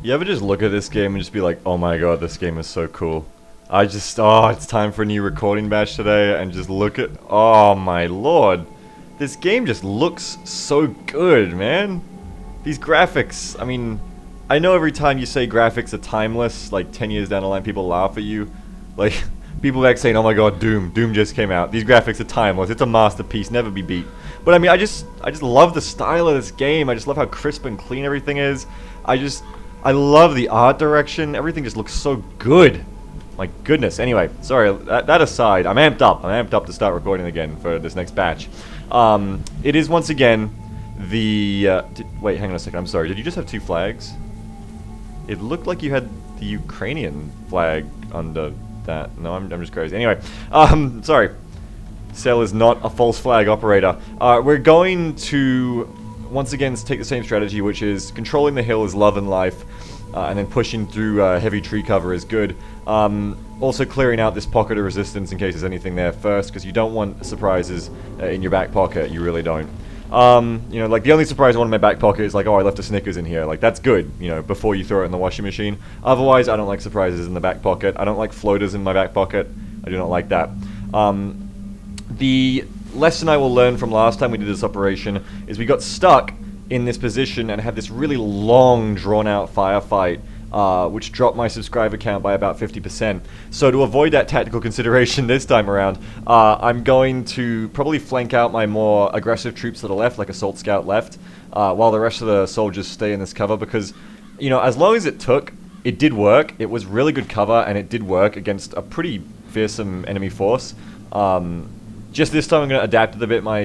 You ever just look at this game and just be like, oh my god, this game is so cool. Oh, it's time for a new recording batch today, and just look at, oh my lord. This game just looks so good, man. These graphics, I mean, I know every time you say graphics are timeless, like 10 years down the line people laugh at you. Like, people like saying, oh my god, Doom just came out. These graphics are timeless, it's a masterpiece, never be beat. But I mean, I just love the style of this game. I just love how crisp and clean everything is. I love the art direction. Everything just looks so good. My goodness. Anyway, sorry, that aside, I'm amped up. I'm amped up to start recording again for this next batch. It is once again the... wait, hang on a second. I'm sorry. Did you just have 2 flags? It looked like you had the Ukrainian flag under that. No, I'm just crazy. Anyway, sorry. Cell is not a false flag operator. We're going to... once again, take the same strategy, which is controlling the hill is love and life, and then pushing through heavy tree cover is good. Also clearing out this pocket of resistance in case there's anything there first, because you don't want surprises in your back pocket, you really don't. You know, like the only surprise I want in my back pocket is like, oh, I left a Snickers in here. Like, that's good, you know, before you throw it in the washing machine. Otherwise, I don't like surprises in the back pocket. I don't like floaters in my back pocket. I do not like that. The lesson I will learn from last time we did this operation is we got stuck in this position and had this really long, drawn-out firefight, which dropped my subscriber count by about 50%. So to avoid that tactical consideration this time around, I'm going to probably flank out my more aggressive troops to the left, like Assault Scout left, while the rest of the soldiers stay in this cover, because, you know, as long as it took, it did work. It was really good cover, and it did work against a pretty fearsome enemy force. Just this time I'm going to adapt it a bit. My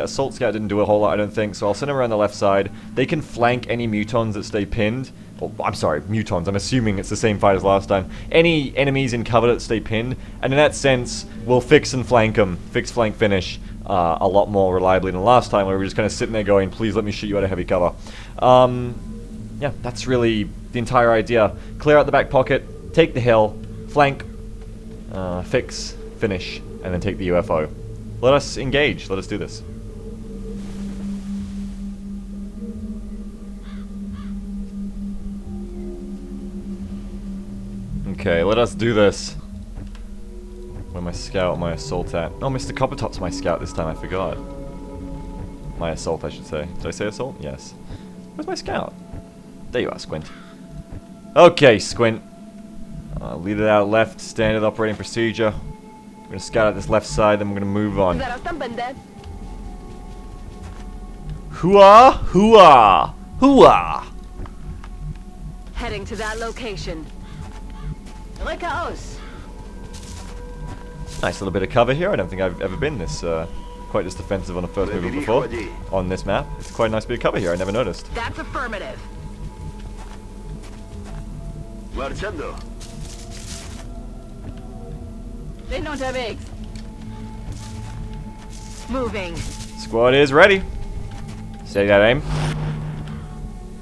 Assault Scout didn't do a whole lot, I don't think, so I'll send him around the left side. They can flank any mutons that stay pinned. Oh, I'm sorry, mutons. I'm assuming it's the same fight as last time. Any enemies in cover that stay pinned, and in that sense, we'll fix and flank them. Fix, flank, finish a lot more reliably than last time, where we were just kind of sitting there going, please let me shoot you out of heavy cover. Yeah, that's really the entire idea. Clear out the back pocket, take the hill, flank, fix, finish, and then take the UFO. Let us engage. Let us do this. Okay, let us do this. Where my scout, my assault at? Oh, Mr. Copptertop's my scout this time, I forgot. My assault, I should say. Did I say assault? Yes. Where's my scout? There you are, Squint. Okay, Squint. Lead it out left, standard operating procedure. We're going to scout out this left side, then we're going to move on. Hooah! Hooah! Hooah! Heading to that location. Nice little bit of cover here. I don't think I've ever been this quite this defensive on a first movement before on this map. It's quite a nice bit of cover here. I never noticed. That's affirmative. Moving. Squad is ready. Steady that aim.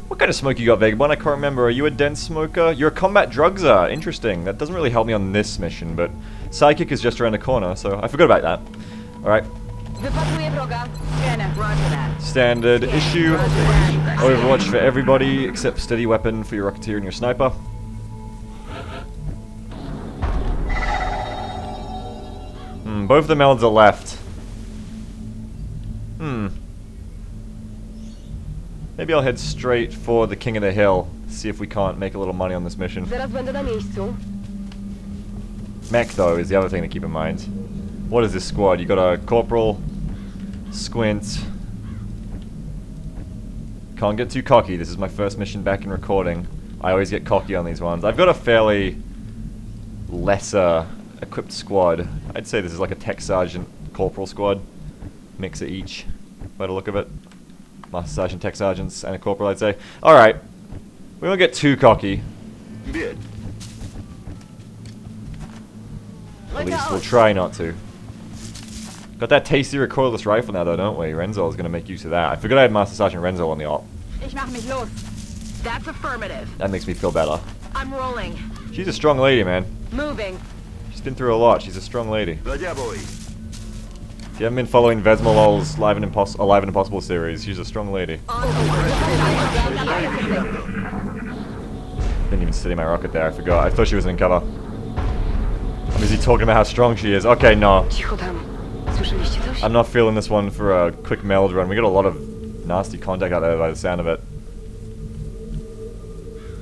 What kind of smoke you got, Vagabond? I can't remember. Are you a dense smoker? You're a combat drugser. Interesting. That doesn't really help me on this mission, but Psychic is just around the corner, so I forgot about that. Alright. Standard issue. Overwatch for everybody, except steady weapon for your Rocketeer and your Sniper. Both the melds are left. Maybe I'll head straight for the King of the Hill, see if we can't make a little money on this mission. Mech, though, is the other thing to keep in mind. What is this squad? You got a Corporal, Squint. Can't get too cocky. This is my first mission back in recording. I always get cocky on these ones. I've got a fairly lesser equipped squad. I'd say this is like a Tech Sergeant Corporal squad. Mix of each, by the look of it. Master Sergeant, Tech Sergeants, and a Corporal, I'd say. Alright. We won't get too cocky. At least we'll try not to. Got that tasty recoilless rifle now, though, don't we? Renzel's gonna make use of that. I forgot I had Master Sergeant Renzel on the op. That's affirmative. That makes me feel better. I'm rolling. She's a strong lady, man. Moving. She's been through a lot. She's a strong lady. If you haven't been following Vesmolol's Alive and Impossible series, she's a strong lady. didn't even steady my rocket there, I forgot. I thought she was in cover. I'm busy talking about how strong she is. Okay, no. Cicho tam. Słyszeliście coś? I'm not feeling this one for a quick meld run. We got a lot of nasty contact out there by the sound of it.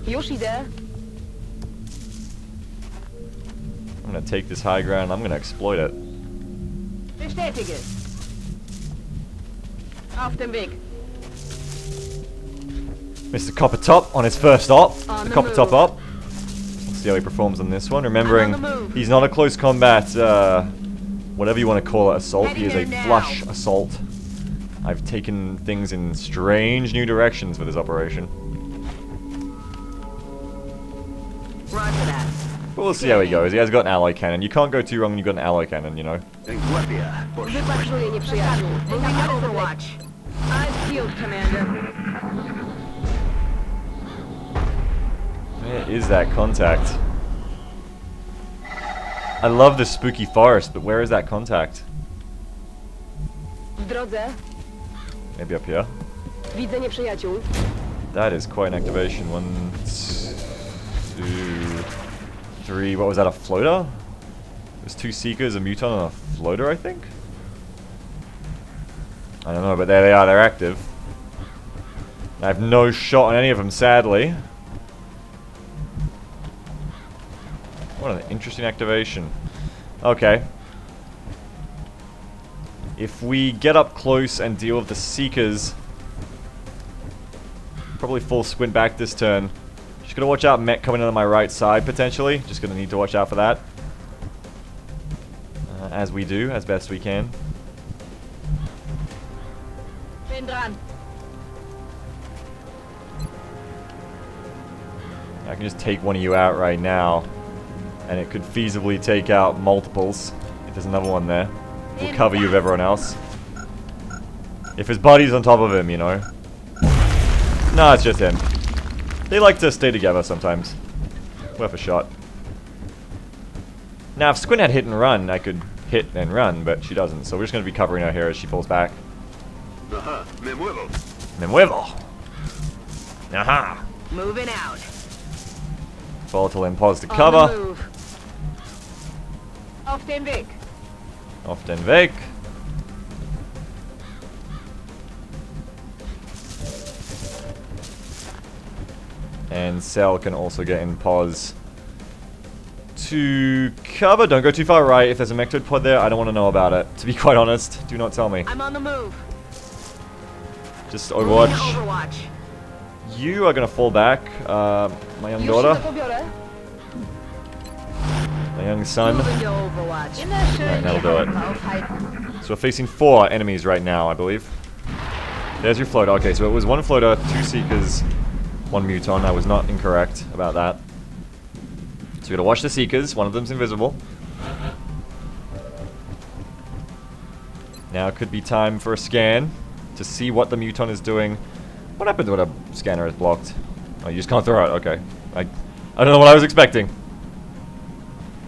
Już idę. I'm gonna take this high ground, I'm gonna exploit it. Bestätige. Auf dem Weg. Mr. Copptertop on his first op. On The the Copptertop move. op. Let's see how he performs on this one. Remembering, I'm on the move. he's not a close combat, whatever you want to call it, assault. He is a Heading there now. flush assault. I've taken things in strange new directions with this operation. Roger that. But we'll see how he goes. He has got an alloy cannon. You can't go too wrong when you've got an alloy cannon, you know. Wypatruję nieprzyjaciół. Moving to Overwatch. Eyes peeled, Commander. Where is that contact? I love the spooky forest, but where is that contact? W drodze. Maybe up here. Widzę nieprzyjaciół. That is quite an activation. 1, 2, 3. What was that? A floater? There's 2 seekers, a muton, and a floater, I think. I don't know, but there they are. They're active. I have no shot on any of them, sadly. What an interesting activation. Okay. If we get up close and deal with the seekers, probably full squint back this turn. Just gonna watch out mech coming in on my right side, potentially. Just gonna need to watch out for that. As we do, as best we can. Bin dran. I can just take one of you out right now. And it could feasibly take out multiples. If there's another one there. We'll cover you with everyone else. If his buddy's on top of him, you know. No, it's just him. They like to stay together sometimes. Worth a shot. Now, if Squint had hit and run, I could hit and run, but she doesn't. So we're just going to be covering her here as she falls back. Aha, me muevo. Me muevo. Aha. Moving out. Volatile impulse to On the cover. move. Auf dem Weg. Off den Weg. And Cell can also get in pause to cover. Don't go too far right. If there's a Mectoid pod there, I don't want to know about it. To be quite honest, do not tell me. I'm on the move. Just Moving to Overwatch. Overwatch. You are going to fall back. My young Już się daughter. za to biorę. My young son. Moving to Overwatch. Right, that'll do it. So we're facing 4 enemies right now, I believe. There's your floater. Okay, so it was 1 floater, 2 seekers, 1 muton. I was not incorrect about that. So we gotta watch the seekers. One of them's invisible. Now it could be time for a scan to see what the muton is doing. What happens when a scanner is blocked? Oh, you just can't throw it. Okay. I don't know what I was expecting.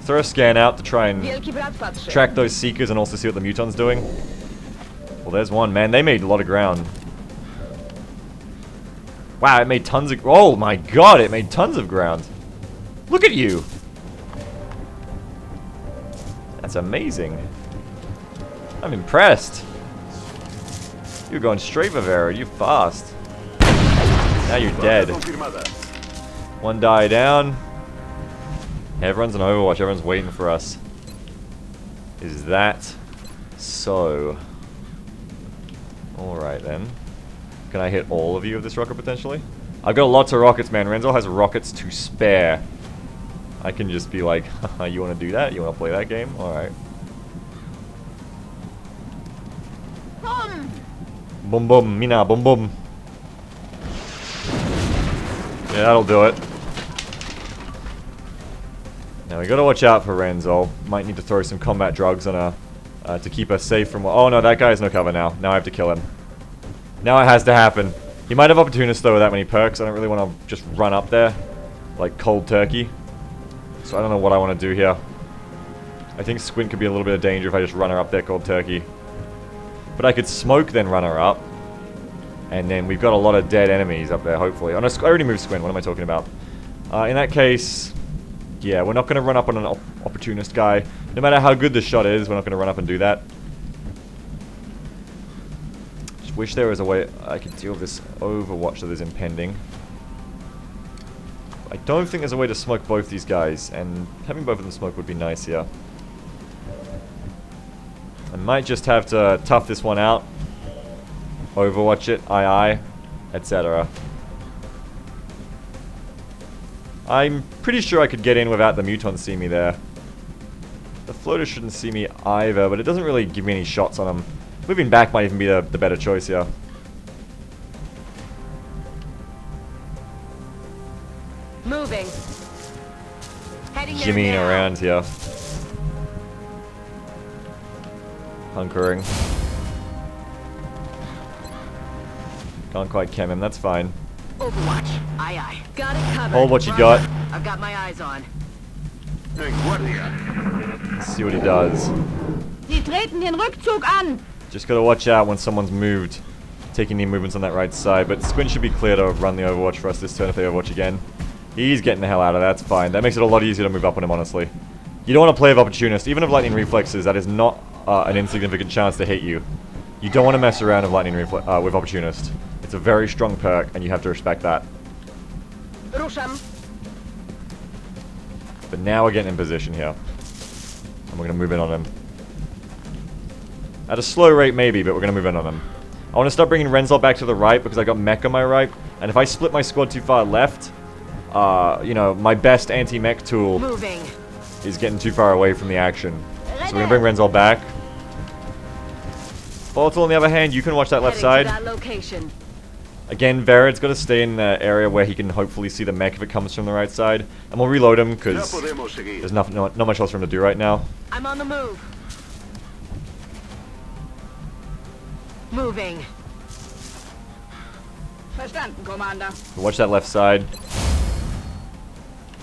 Throw a scan out to try and Wielki brat patrzy. track those seekers and also see what the muton's doing. Well, there's one. Man, they made a lot of ground. Wow, it made tons of... Oh my god, it made tons of ground. Look at you. That's amazing. I'm impressed. You're going straight, Bavera. You're fast. Now you're dead. Confirmada. 1 die down. Everyone's on Overwatch. Everyone's waiting for us. Is that so? Alright then. Can I hit all of you with this rocket potentially? I've got lots of rockets, man. Renzo has rockets to spare. I can just be like, haha, you want to do that? You want to play that game? Alright. Boom! Boom boom, Mina, boom boom. Yeah, that'll do it. Now we gotta watch out for Renzo. Might need to throw some combat drugs on her to keep her safe from... Oh no, that guy has no cover now. Now I have to kill him. Now it has to happen. He might have Opportunist though with that many perks. I don't really want to just run up there like cold turkey. So I don't know what I want to do here. I think Squint could be a little bit of danger if I just run her up there cold turkey. But I could smoke then run her up. And then we've got a lot of dead enemies up there, hopefully. Oh no, I already moved Squint. What am I talking about? In that case, yeah, we're not going to run up on an opportunist guy. No matter how good the shot is, we're not going to run up and do that. Just wish there was a way I could deal with this overwatch that is impending. I don't think there's a way to smoke both these guys, and having both of them smoke would be nice here. I might just have to tough this one out. Overwatch it, aye, etc. I'm pretty sure I could get in without the mutons seeing me there. The floater shouldn't see me either, but it doesn't really give me any shots on them. Moving back might even be the better choice here. Moving. Heading there Jimmying now. around here. Hunkering. Can't quite cam him, that's fine. Overwatch. Aye, aye. Got it covered. Hold what you Roger. got. I've got my eyes on. En guardia. Let's see what he does. Sie treten den Rückzug an. Just gotta watch out when someone's moved. Taking any movements on that right side, but Squint should be clear to run the overwatch for us this turn if they overwatch again. He's getting the hell out of that, that's fine. That makes it a lot easier to move up on him, honestly. You don't want to play with opportunist. Even with lightning reflexes, that is not an insignificant chance to hit you. You don't want to mess around with lightning with opportunist. It's a very strong perk, and you have to respect that. Ruszam. But now we're getting in position here. And we're going to move in on him. At a slow rate maybe, but we're going to move in on him. I want to start bringing Renzel back to the right because I got mech on my right. And if I split my squad too far left, you know, my best anti-mech tool Moving. is getting too far away from the action. So we're going to bring Renzel back. Volatile, on the other hand, you can watch that left Heading side. to that location. Again, Verid's got to stay in the area where he can hopefully see the mech if it comes from the right side. And we'll reload him Ya because podemos seguir. there's not much else for him to do right now. I'm on the move. Moving. Verstanden, Commander. Watch that left side.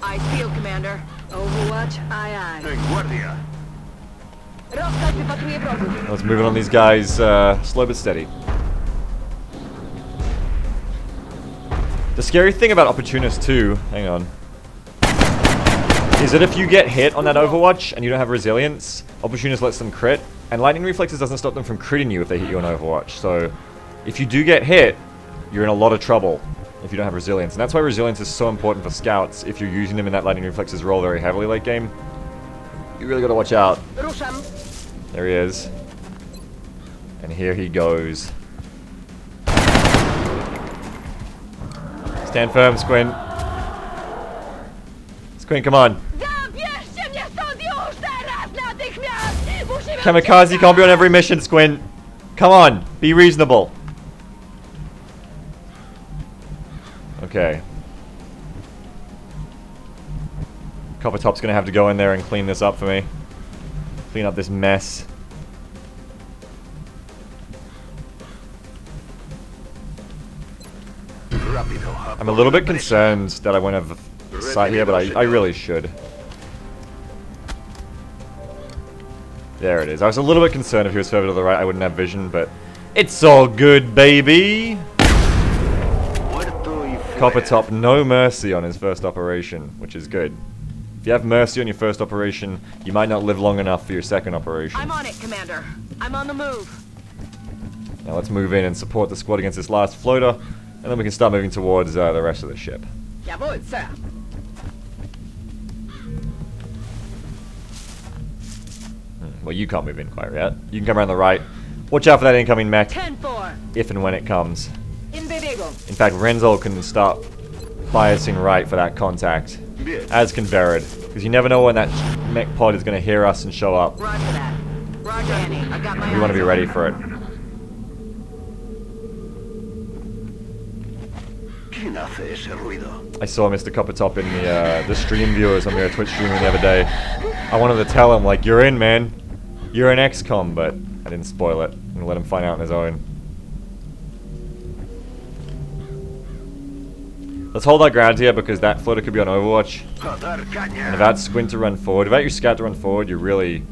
Eyes peeled, Commander. Overwatch, aye, aye. En guardia. Rozkaz wypatruję wrogów. Let's move in on these guys slow but steady. The scary thing about Opportunist too, hang on, is that if you get hit on that Overwatch and you don't have resilience, Opportunist lets them crit, and Lightning Reflexes doesn't stop them from critting you if they hit you on Overwatch. So if you do get hit, you're in a lot of trouble if you don't have resilience. And that's why resilience is so important for scouts if you're using them in that Lightning Reflexes role very heavily late game. You really gotta watch out. Ruszam. There he is. And here he goes. Stand firm, Squint. Squint, come on. Zabierzcie mnie stąd już teraz natychmiast! Musimy Kamikaze can't be on every mission, Squint. Come on, be reasonable. Okay. Copptertop's gonna have to go in there and clean this up for me. Clean up this mess. Rápido. I'm a little bit concerned that I won't have a sight here, but I really should. There it is. I was a little bit concerned if he was further to the right I wouldn't have vision, but it's all good, baby! Muerto y fuera. Copptertop, no mercy on his first operation, which is good. If you have mercy on your first operation, you might not live long enough for your second operation. I'm on it, Commander. I'm on the move. Now let's move in and support the squad against this last floater, and then we can start moving towards the rest of the ship. Jawohl, sir. Well, you can't move in quite yet. You can come around the right. Watch out for that incoming mech, 10-4. if and when it comes. In Bewegung. In fact, Renzel can start biasing right for that contact, Bien. as can Verid, because you never know when that mech pod is going to hear us and show up. Roger that. Roger, Annie. I got my We want to be eyes ready on. for it. ¿Quién hace ese ruido? I saw Mr. Copptertop in the stream viewers on their Twitch streaming the other day. I wanted to tell him, like, you're in, man. You're in XCOM, but I didn't spoil it and let him find out on his own. Let's hold our ground here because that floater could be on Overwatch. A dar And caña. without Squint to run forward, without your scout to run forward, you're really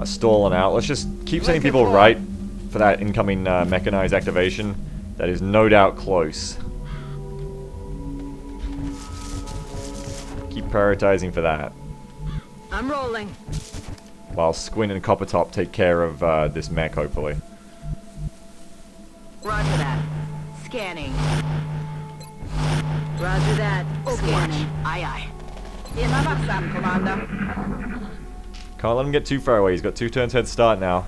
stalling out. Let's just keep sending people right for that incoming mechanized activation. That is no doubt close. Keep prioritizing for that. I'm rolling. While Squint and Copptertop take care of this mech, hopefully. Roger that. Scanning. Roger that. Scanning. Aye, aye. Disembarks, Commander. Can't let him get too far away. He's got 2 turns head start now.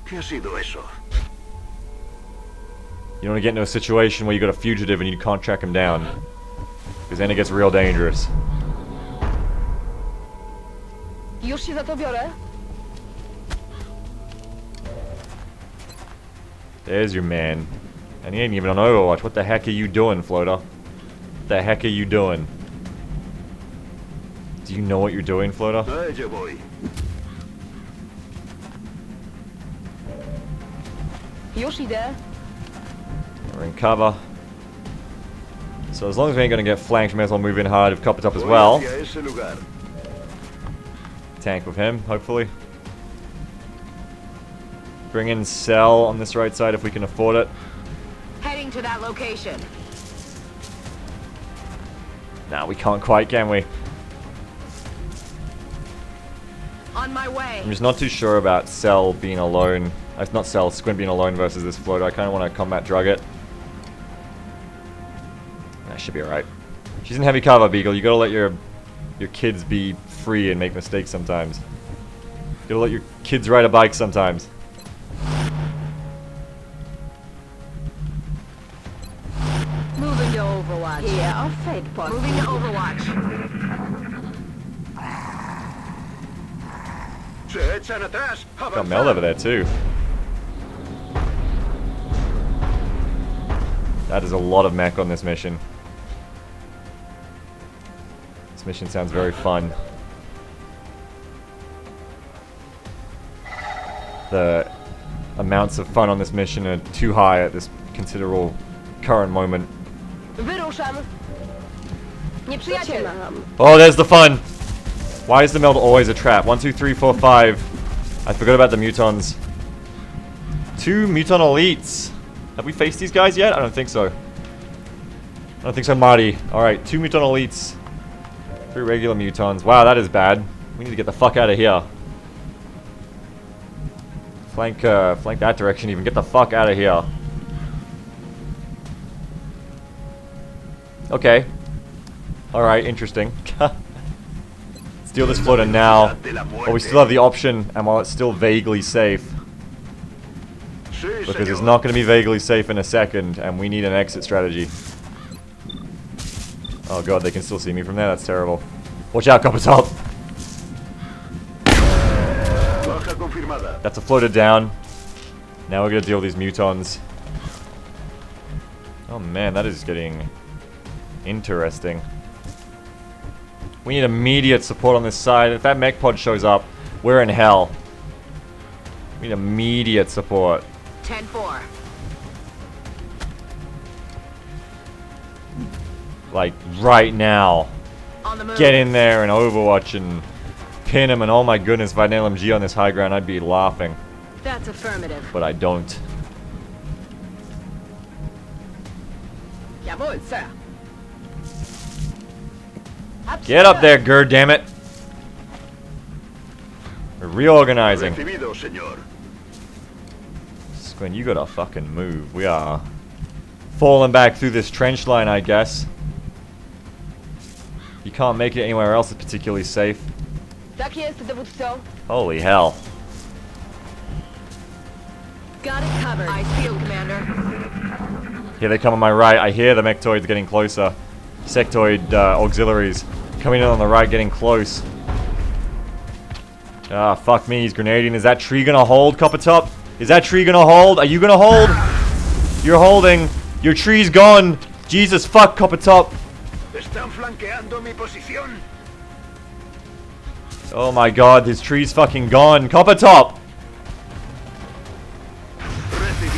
¿Qué ha sido eso? You don't want to get into a situation where you got a fugitive and you can't track him down. Because then it gets real dangerous. Już się za to biorę. There's your man. And he ain't even on Overwatch. What the heck are you doing, Floater? What the heck are you doing? Do you know what you're doing, Floater? A ello voy. Już idę. We're in cover. So as long as we ain't gonna get flanked, we may as well move in hard with Copptertop as well. Voy hacia ese lugar. Tank with him, hopefully. Bring in Cell on this right side if we can afford it. Heading to that location. Nah, we can't quite, can we? On my way. I'm just not too sure about Cell being alone. Not Cell, Squint being alone versus this Floater. I kind of want to combat drug it. That should be alright. She's in heavy cover, Beagle. You gotta let your kids be free and make mistakes sometimes. You gotta let your kids ride a bike sometimes. Moving to Overwatch. Yeah, I'll fade post. Moving to Overwatch. Se echan atrás. Got Mel over there too. That is a lot of mech on this mission. This mission sounds very fun. The amounts of fun on this mission are too high at this considerable current moment. Wyruszam. Nieprzyjaciel. Oh, there's the fun! Why is the meld always a trap? 1, 2, 3, 4, 5. I forgot about the mutons. 2 muton elites. Have we faced these guys yet? I don't think so. I don't think so, Marty. Alright, 2 muton elites. 3 regular mutons. Wow, that is bad. We need to get the fuck out of here. Flank that direction even. Get the fuck out of here. Okay. Alright, interesting. Steal this floater now. But we still have the option, and while it's still vaguely safe. Because it's not going to be vaguely safe in a second, and we need an exit strategy. Oh god, they can still see me from there? That's terrible. Watch out, Copptertop! That's a floater down. Now we're going to deal with these mutons. Oh man, that is getting interesting. We need immediate support on this side. If that mech pod shows up, we're in hell. We need immediate support. 10-4. Like, right now. On the move. Get in there and Overwatch and pin him, and oh my goodness, if I had an LMG on this high ground, I'd be laughing. That's affirmative. But I don't. Jawohl, sir. Get up there, Gerd, damn it! We're reorganizing. Recibido, señor. Squint, you gotta fucking move. We are falling back through this trench line, I guess. You can't make it anywhere else that's particularly safe. Tak jest, dowódco. Holy hell. Got it covered. Eyes peeled, Commander. Here they come on my right. I hear the mechtoids getting closer. Sectoid auxiliaries coming in on the right, getting close. Ah, fuck me, he's grenading. Is that tree gonna hold, Copptertop? Is that tree gonna hold? Are you gonna hold? You're holding. Your tree's gone. Jesus fuck, Copptertop. Están flanqueando mi posición. Oh my god, his tree's fucking gone. Copptertop!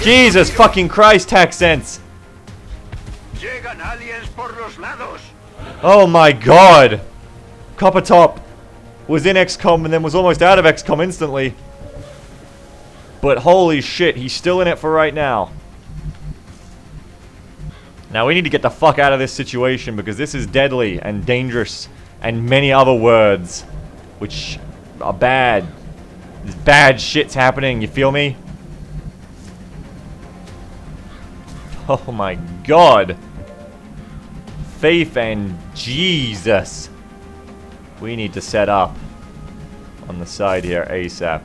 Jesus fucking Christ, tax sense! Llegan aliens por los lados. Oh my god! Copptertop was in XCOM and then was almost out of XCOM instantly. But holy shit, he's still in it for right now. Now we need to get the fuck out of this situation because this is deadly and dangerous and many other words which are bad. There's bad shit's happening, you feel me? Oh my god. Faith and Jesus. We need to set up on the side here ASAP.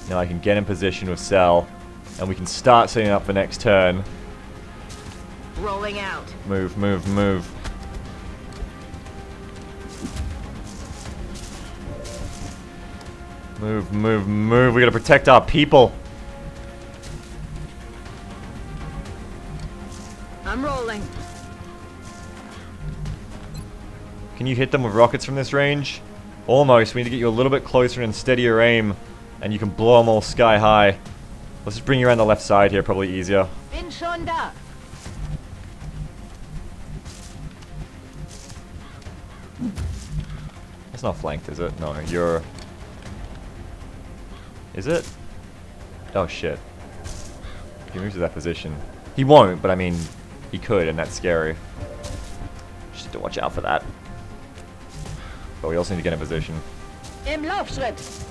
Now I can get in position with Cell and we can start setting up for next turn. Rolling out. Move, move, move. Move, move, move. We gotta protect our people. I'm rolling. Can you hit them with rockets from this range? Almost. We need to get you a little bit closer and steadier aim. And you can blow them all sky high. Let's just bring you around the left side here. Probably easier. Bin schon da. It's not flanked, is it? No, you're... Is it? Oh, shit. He moves to that position. He won't, but I mean, he could, and that's scary. Just have to watch out for that. But we also need to get in position. Im Laufschritt.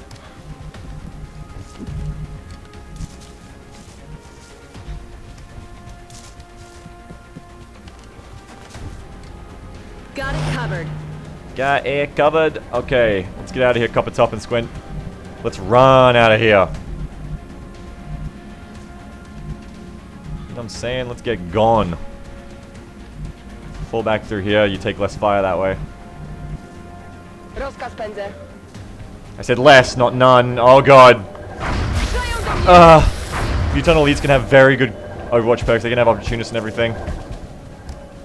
Got it covered. Got it covered. Okay, let's get out of here, Copptertop and Squint. Let's run out of here. You know what I'm saying? Let's get gone. Fall back through here. You take less fire that way. Rozkaz I said less, not none. Oh god. Mutant elites can have very good Overwatch perks. They can have opportunists and everything.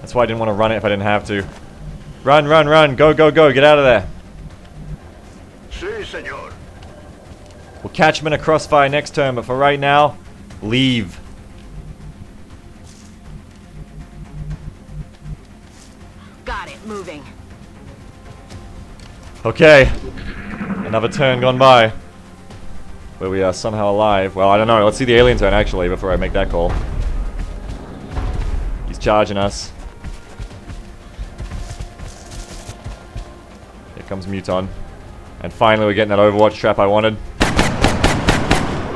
That's why I didn't want to run it if I didn't have to. Run, run, run. Go, go, go. Get out of there. Sí, señor. We'll catch them in a crossfire next turn, but for right now, leave. Got it, moving. Okay. Another turn gone by. Where we are somehow alive. Well, I don't know. Let's see the alien turn, actually, before I make that call. He's charging us. Here comes Muton. And finally, we're getting that Overwatch trap I wanted.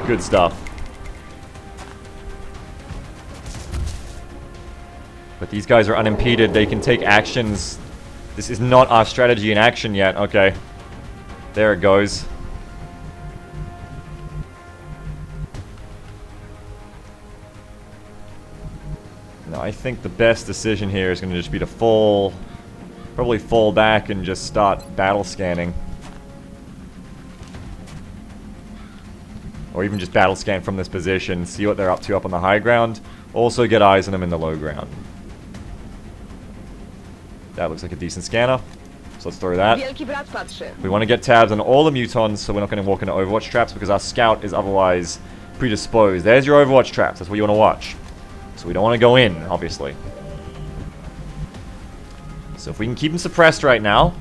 Good stuff. But these guys are unimpeded. They can take actions. This is not our strategy in action yet. Okay. There it goes. Now, I think the best decision here is going to just be to probably fall back and just start battle scanning. Or even just battle scan from this position, see what they're up to up on the high ground. Also get eyes on them in the low ground. That looks like a decent scanner. So let's throw that. We want to get tabs on all the mutons so we're not going to walk into Overwatch traps because our scout is otherwise predisposed. There's your Overwatch traps. That's what you want to watch. So we don't want to go in, obviously. So if we can keep them suppressed right now.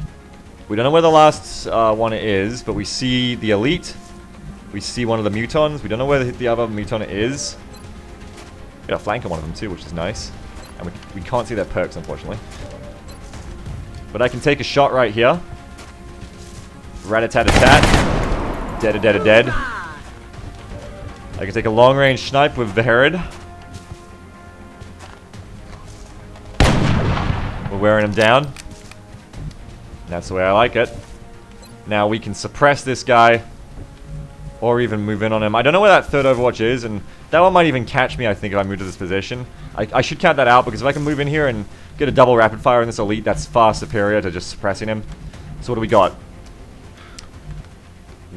We don't know where the last one is, but we see the elite. We see one of the mutons. We don't know where the other muton is. We got a flank on one of them too, which is nice. And we can't see their perks, unfortunately. But I can take a shot right here. Rat-a-tat-a-tat. Dead-a-dead-a-dead. I can take a long-range snipe with the Herod. We're wearing him down. That's the way I like it. Now we can suppress this guy. Or even move in on him. I don't know where that third Overwatch is, and that one might even catch me, I think, if I move to this position. I should count that out, because if I can move in here and get a double rapid fire in this elite, that's far superior to just suppressing him. So what do we got?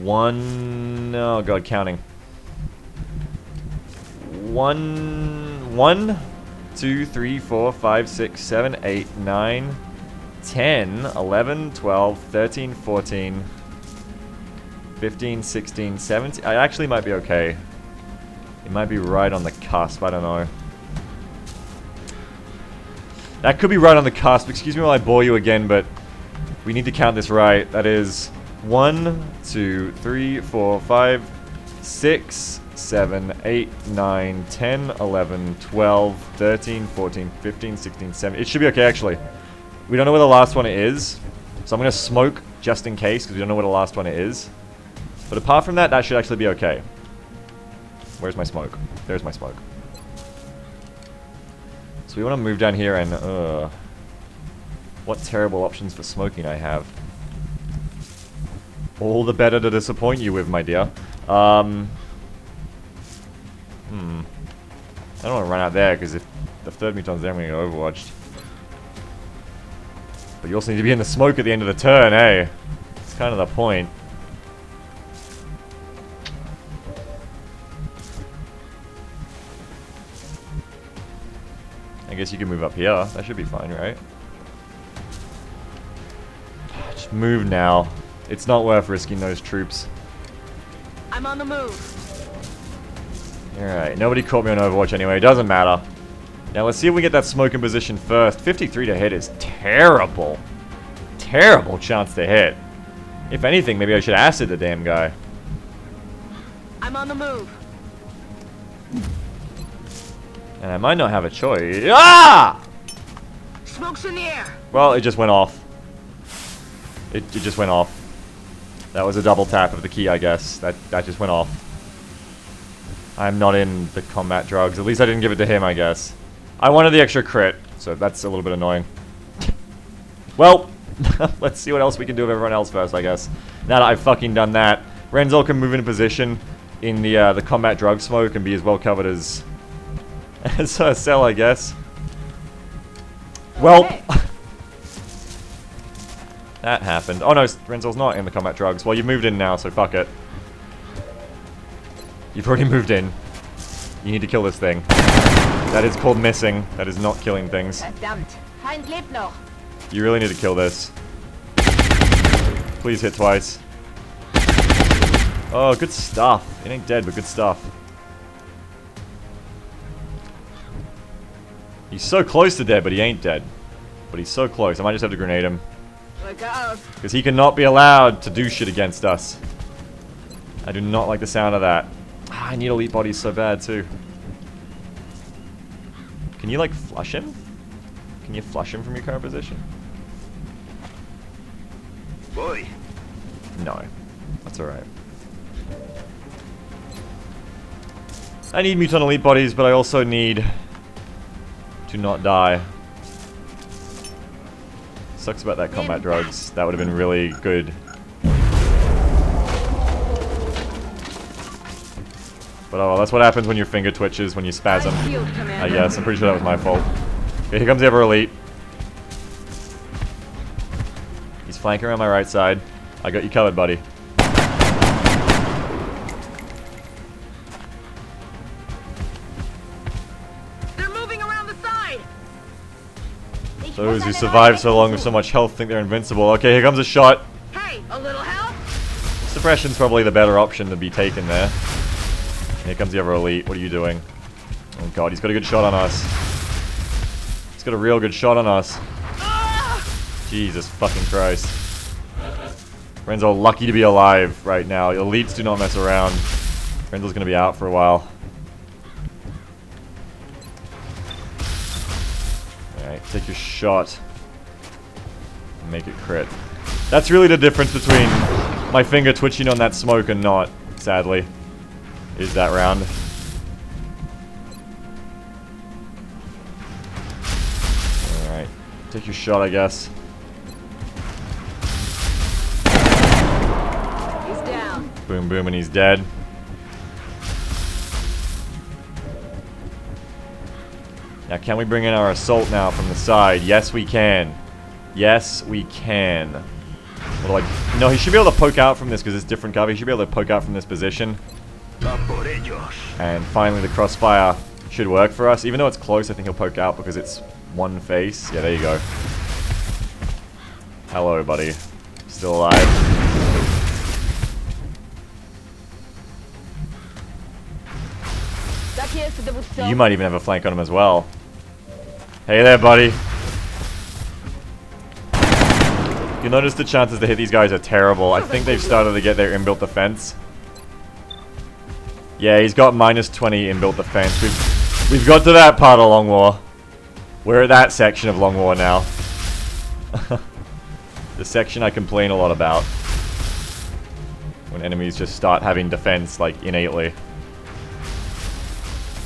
Oh god, counting. 1, 2, 3, 4, 5, 6, 7, 8, 9, 10, 11, 12, 13, 14, 15, 16, 17. I actually might be okay. It might be right on the cusp. I don't know. That could be right on the cusp. Excuse me while I bore you again, but we need to count this right. That is 1, 2, 3, 4, 5, 6, 7, 8, 9, 10, 11, 12, 13, 14, 15, 16, 17. It should be okay, actually. We don't know where the last one is, so I'm going to smoke just in case, because we don't know where the last one is. But apart from that, that should actually be okay. Where's my smoke? There's my smoke. So we want to move down here and, what terrible options for smoking I have. All the better to disappoint you with, my dear. I don't want to run out there, because if the third muton's there, I'm going to get overwatched. But you also need to be in the smoke at the end of the turn, eh? It's kind of the point. I guess you can move up here. That should be fine, right? Just move now. It's not worth risking those troops. I'm on the move. Alright, nobody caught me on Overwatch anyway. It doesn't matter. Now let's see if we get that smoke in position first. 53 to hit is terrible. Terrible chance to hit. If anything, maybe I should acid the damn guy. I'm on the move. And I might not have a choice. Ah! Smoke's in the air. Well, it just went off. It just went off. That was a double tap of the key, I guess. That just went off. I'm not in the combat drugs. At least I didn't give it to him, I guess. I wanted the extra crit, so that's a little bit annoying. Well, let's see what else we can do with everyone else first, I guess. Now that I've fucking done that, Renzel can move into position in the combat drug smoke and be as well covered as Cell, I guess. Well, Okay. that happened. Oh no, Renzel's not in the combat drugs. Well, you've moved in now, so fuck it. You've already moved in. You need to kill this thing. That is called missing. That is not killing things. Verdammt. Feind lebt noch. You really need to kill this. Please hit twice. Oh, good stuff. It ain't dead, but good stuff. He's so close to dead, but he ain't dead. But he's so close. I might just have to grenade him. Look out. Because he cannot be allowed to do shit against us. I do not like the sound of that. Ah, I need elite bodies so bad, too. Can you, like, flush him? Can you flush him from your current position? Voy. No. That's alright. I need mutant elite bodies, but I also need to not die. Sucks about that combat drugs. That would have been really good. But oh well, that's what happens when your finger twitches, when you spasm. I guess. I'm pretty sure that was my fault. Okay, here comes the other elite. He's flanking around my right side. I got you covered, buddy. They're moving around the side. Those who survive so long with so much health think they're invincible. Okay, here comes a shot. Hey, a little help? Suppression's probably the better option to be taken there. Here comes the other elite. What are you doing? Oh god, he's got a good shot on us. He's got a real good shot on us. Jesus fucking Christ. Renzo lucky to be alive right now. Elites do not mess around. Renzo's gonna be out for a while. Alright, take your shot. Make it crit. That's really the difference between my finger twitching on that smoke and not, sadly. Is that round. Alright. Take your shot, I guess. He's down. Boom, boom, and he's dead. Now, can we bring in our assault now from the side? Yes, we can. Yes, we can. What do I... No, he should be able to poke out from this because it's different cover. He should be able to poke out from this position. And finally, the crossfire should work for us. Even though it's close, I think he'll poke out because it's one face. Yeah, there you go. Hello, buddy. Still alive. You might even have a flank on him as well. Hey there, buddy. You notice the chances to hit these guys are terrible. I think they've started to get their inbuilt defense. Yeah, he's got minus 20 inbuilt defense. We've got to that part of Long War. We're at that section of Long War now. The section I complain a lot about. When enemies just start having defense, like, innately.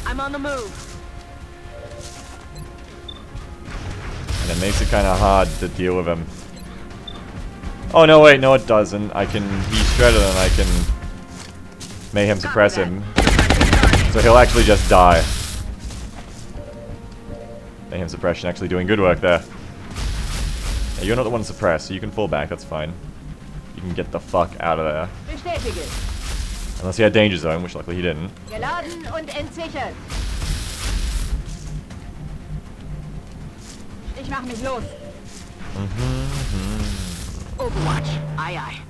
I'm on the move. And it makes it kind of hard to deal with him. Oh, no, wait, no it doesn't. He's shredded and I can mayhem suppress him. So he'll actually just die. Mayhem suppression actually doing good work there. Yeah, you're not the one to suppress, so you can fall back, that's fine. You can get the fuck out of there. Unless he had danger zone, which luckily he didn't. Geladen und entsichert. Ich mach mich los. Overwatch. Aye, aye.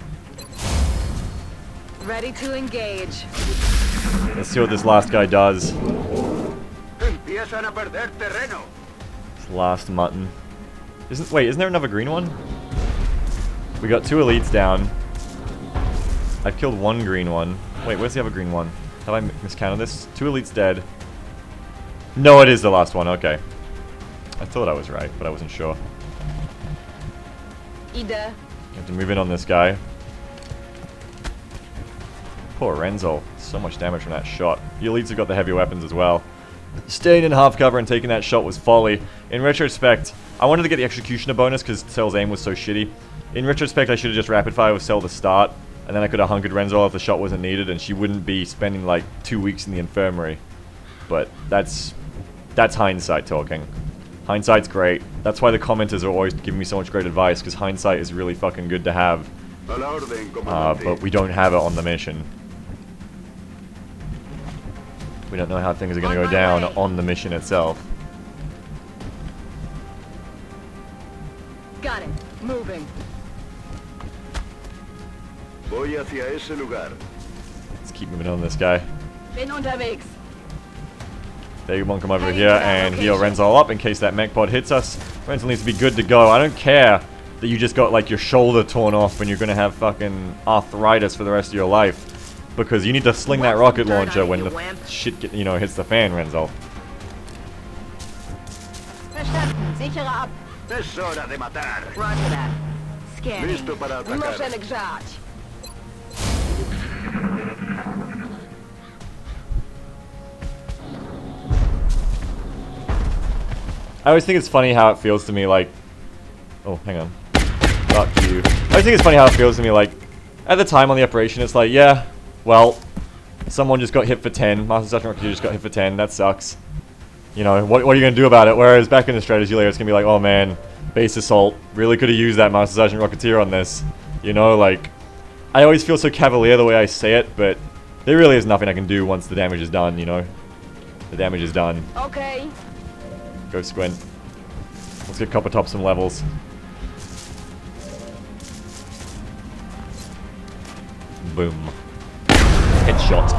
Ready to engage. Let's see what this last guy does. Empiezan a perder terreno. This last mutton. Isn't there another green one? We got 2 elites down. I've killed 1 green one. Wait, where's the other green one? Have I miscounted this? 2 elites dead. No, it is the last one. Okay. I thought I was right, but I wasn't sure. Ida. You have to move in on this guy. Poor Renzo. So much damage from that shot. The elites have got the heavy weapons as well. Staying in half cover and taking that shot was folly. In retrospect, I wanted to get the executioner bonus because Cell's aim was so shitty. In retrospect, I should have just rapid fire with Cell to start, and then I could have hunkered Renzo if the shot wasn't needed, and she wouldn't be spending like 2 weeks in the infirmary. But that's hindsight talking. Hindsight's great. That's why the commenters are always giving me so much great advice, because hindsight is really fucking good to have. But we don't have it on the mission. We don't know how things are going to go down on the mission itself. Got it. Moving. Voy hacia ese lugar. Let's keep moving on this guy. Bin unterwegs. They won't come over here and heal Renzo up in case that mech pod hits us. Renzo needs to be good to go. I don't care that you just got like your shoulder torn off and you're going to have fucking arthritis for the rest of your life. Because you need to sling that rocket launcher when the shit hits the fan, Renzo. Verstanden. Sichere ab. Es hora de matar. Roger that. Scanning. Listo para atacar. Motion exarch. I always think it's funny how it feels to me like... Oh, hang on. Fuck you. I always think it's funny how it feels to me like... At the time on the operation, it's like, yeah, well, someone just got hit for 10. Master Sergeant Rocketeer just got hit for 10. That sucks. You know, what are you going to do about it? Whereas back in the strategy layer, it's going to be like, oh man, base assault. Really could have used that Master Sergeant Rocketeer on this. You know, like... I always feel so cavalier the way I say it, but... There really is nothing I can do once the damage is done, you know? The damage is done. Okay. Go Squint. Let's get Copptertop some levels. Boom. Headshot.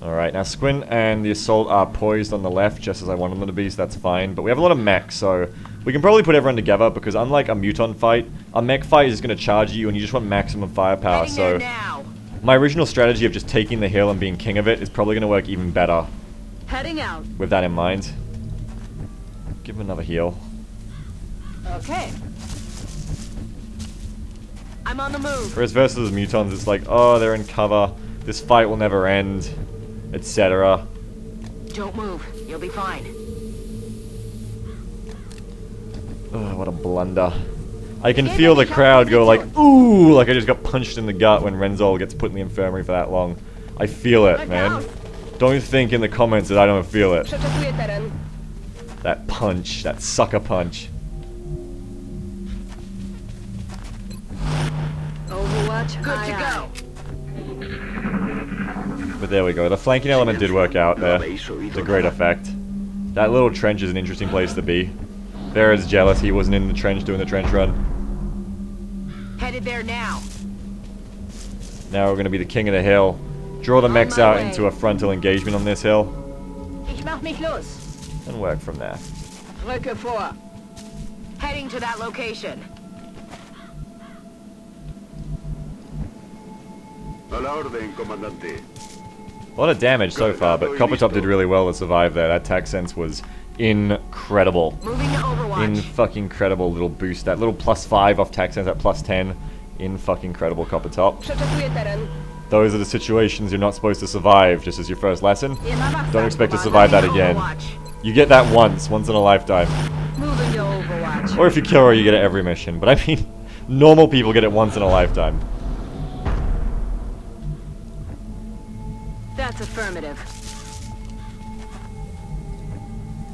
Alright, now Squint and the Assault are poised on the left just as I wanted them to be, so that's fine. But we have a lot of mechs, so we can probably put everyone together because unlike a Muton fight, a mech fight is just going to charge you and you just want maximum firepower. So my original strategy of just taking the hill and being king of it is probably going to work even better. Heading out. With that in mind. Give him another heal. Okay. I'm on the move. Whereas versus Mutons, it's like, oh, they're in cover. This fight will never end, etc. Don't move. You'll be fine. Oh, what a blunder. I can feel the crowd go like, ooh, like I just got punched in the gut when Renzo gets put in the infirmary for that long. I feel it, man. Don't think in the comments that I don't feel it. That punch, that sucker punch. Overwatch, good to go. But there we go. The flanking element did work out there. It's a great effect. That little trench is an interesting place to be. Vera's jealous he wasn't in the trench doing the trench run. Headed there now. Now we're going to be the king of the hill. Draw the mechs out into a frontal engagement on this hill. Ich mach mich los. And work from there. Rücke vor. Heading to that location. A la orden, comandante. A lot of damage so far, but Copptertop did really well to survive there. That attack sense was incredible. Moving to Overwatch. Fucking incredible little boost. That little +5 off attack sense at +10. Fucking incredible, Copptertop. Przeczekuję teren. Those are the situations you're not supposed to survive, just as your first lesson. Nie ma was Don't tam, expect to Commander. survive that again. Overwatch. You get that once in a lifetime. Moving to Overwatch. Or if you kill her, you get it every mission. But I mean, normal people get it once in a lifetime. That's affirmative.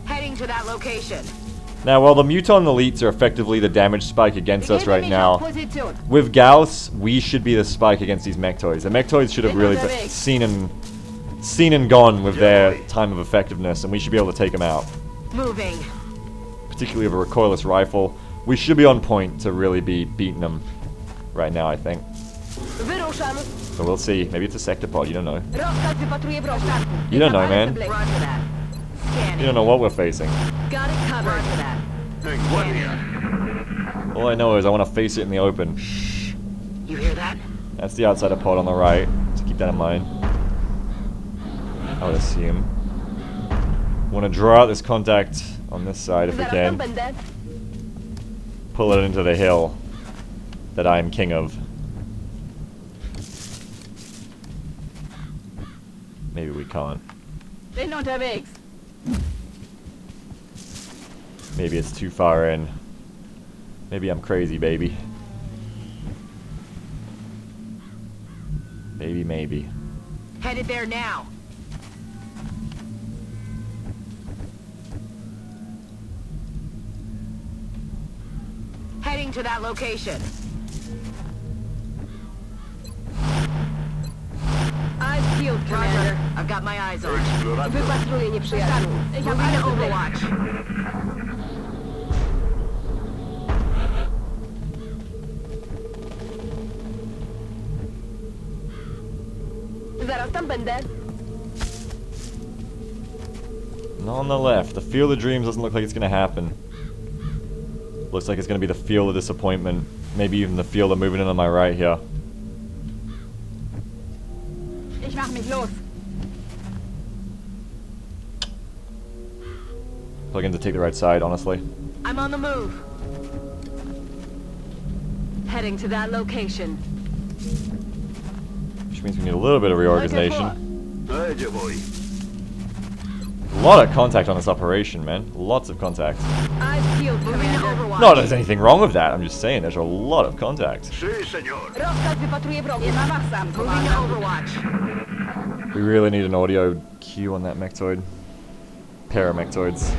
Heading to that location. Now, while the Muton elites are effectively the damage spike against us right now, with Gauss, we should be the spike against these Mechtoids. The Mechtoids should have really been seen and gone with their time of effectiveness, and we should be able to take them out. Moving. Particularly with a recoilless rifle. We should be on point to really be beating them right now, I think. Wyruszam. But we'll see. Maybe it's a sector pod, you don't know. Rozkaz wypatruję wroga. You don't know, man. Roger that. Scanning. You don't know what we're facing. Got it covered. Roger that. En guardia. All I know is I want to face it in the open. You hear that? That's the outsider pod on the right, so keep that in mind. I would assume. Want to draw out this contact on this side if we Zaraz tam can. będę. Pull it into the hill that I am king of. Maybe we can't. Bin unterwegs. Maybe it's too far in. Maybe I'm crazy, baby. Maybe. Headed there now. Heading to that location. Eyes peeled, Commander. I've got my eyes on. Explorando. Wypatruję nieprzyjaciół. Moving to Overwatch. Zaraz tam będę. Not on the left. The Field of Dreams doesn't look like it's going to happen. Looks like it's going to be the Field of Disappointment. Maybe even the Field of moving in on my right here. Ich mach mich los. Probably going to take the right side, honestly. I'm on the move. Heading to that location. Which means we need a little bit of reorganization. A ello voy. A lot of contact on this operation, man. Lots of contact. Eyes peeled, Commander. Not that there's anything wrong with that. I'm just saying there's a lot of contact. Sí, señor. Rozkaz wypatruję wroga. Nie ma was tam, Moving to Overwatch. We really need an audio cue on that mechtoid. Paramechtoids.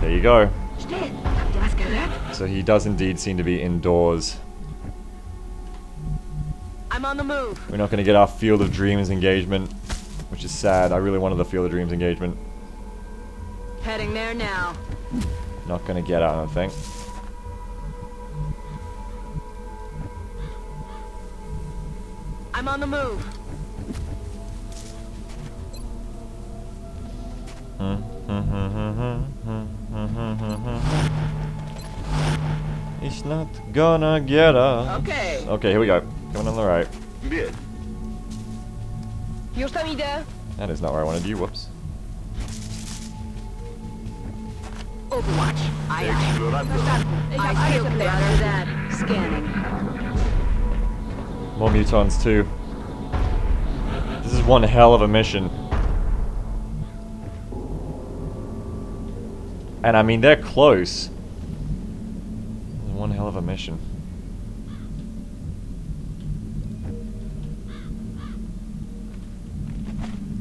There you go. Still. Habt ihr was gehört? So he does indeed seem to be indoors. I'm on the move. We're not going to get our Field of Dreams engagement, which is sad. I really wanted the Field of Dreams engagement. Heading there now. Not going to get it, I don't think. I'm on the move. He's not gonna get us. Okay. Okay, here we go. Coming on the right. Bien. Już tam idę. That is not where I wanted you. Whoops. Overwatch. Aye, aye. Explorando. Eyes peeled, Commander. That. Scanning. More mutons too. This is one hell of a mission. And I mean, they're close. This is one hell of a mission.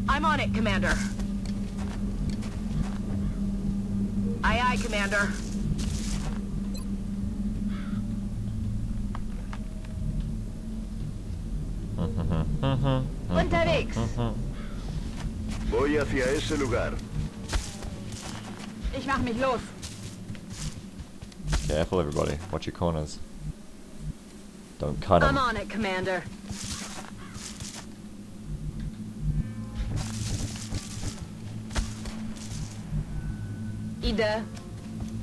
I'm on it, Commander. Aye, aye, Commander. Unterwegs. Voy hacia ese lugar. Ich mach mich los. Careful, everybody. Watch your corners. Don't cut I'm them. on it, Commander. Idę.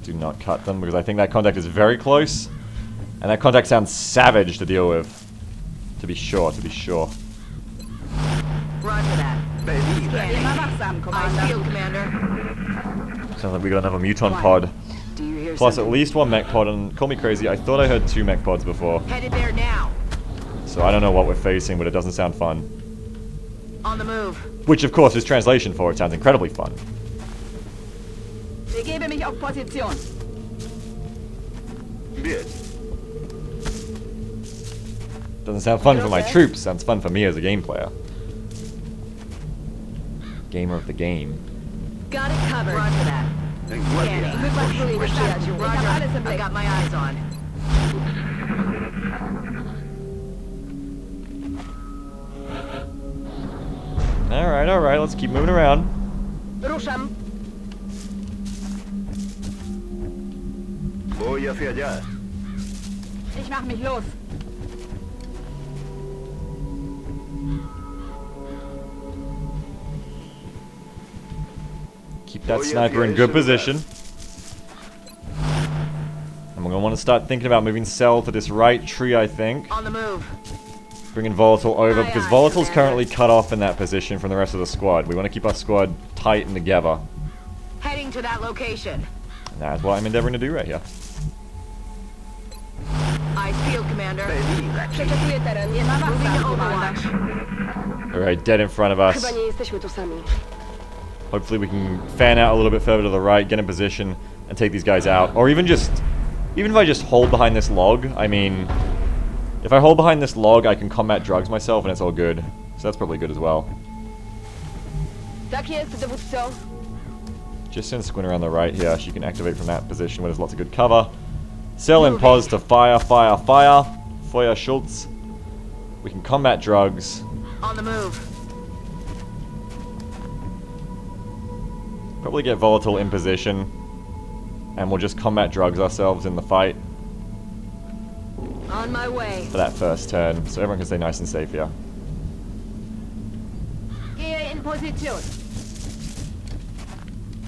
Do not cut them, because I think that contact is very close. And that contact sounds savage to deal with. To be sure, to be sure. Roger that. Scanning. Eyes peeled, Commander. Sounds like we got another muton pod. Do you hear Plus something? at least one mech pod, and call me crazy, I thought I heard 2 mech pods before. Headed there now. So I don't know what we're facing, but it doesn't sound fun. On the move. Which of course is translation for it sounds incredibly fun. Begebe mich auf Position. Bien. Doesn't sound fun for my troops, sounds fun for me as a game player. Gamer of the game. Got it covered. Roger that. En guardia. Roger. I got my eyes on. Alright, let's keep moving around. Ruszam. Voy hacia allá. Ich mach mich los. Keep that sniper in good position. And we're going to want to start thinking about moving Cell to this right tree, I think. On the move. Bringing Volatile over, Aye, because aye, Volatile's Commander. currently cut off in that position from the rest of the squad. We want to keep our squad tight and together. Heading to that location. And that's what I'm endeavoring to do right here. Eyes peeled, Commander. Beaglerush. Moving to Overwatch. Alright, dead in front of us. Hopefully we can fan out a little bit further to the right, get in position, and take these guys out. Or even if I just hold behind this log, I mean, if I hold behind this log, I can combat drugs myself and it's all good. So that's probably good as well. Just send Squint around the right here. She can activate from that position where there's lots of good cover. Cell in pause to fire. Feuer Schultz. We can combat drugs. On the move. Probably get Volatile in position. And we'll just combat drugs ourselves in the fight On my way. for that first turn. So everyone can stay nice and safe here. Gehe in Position.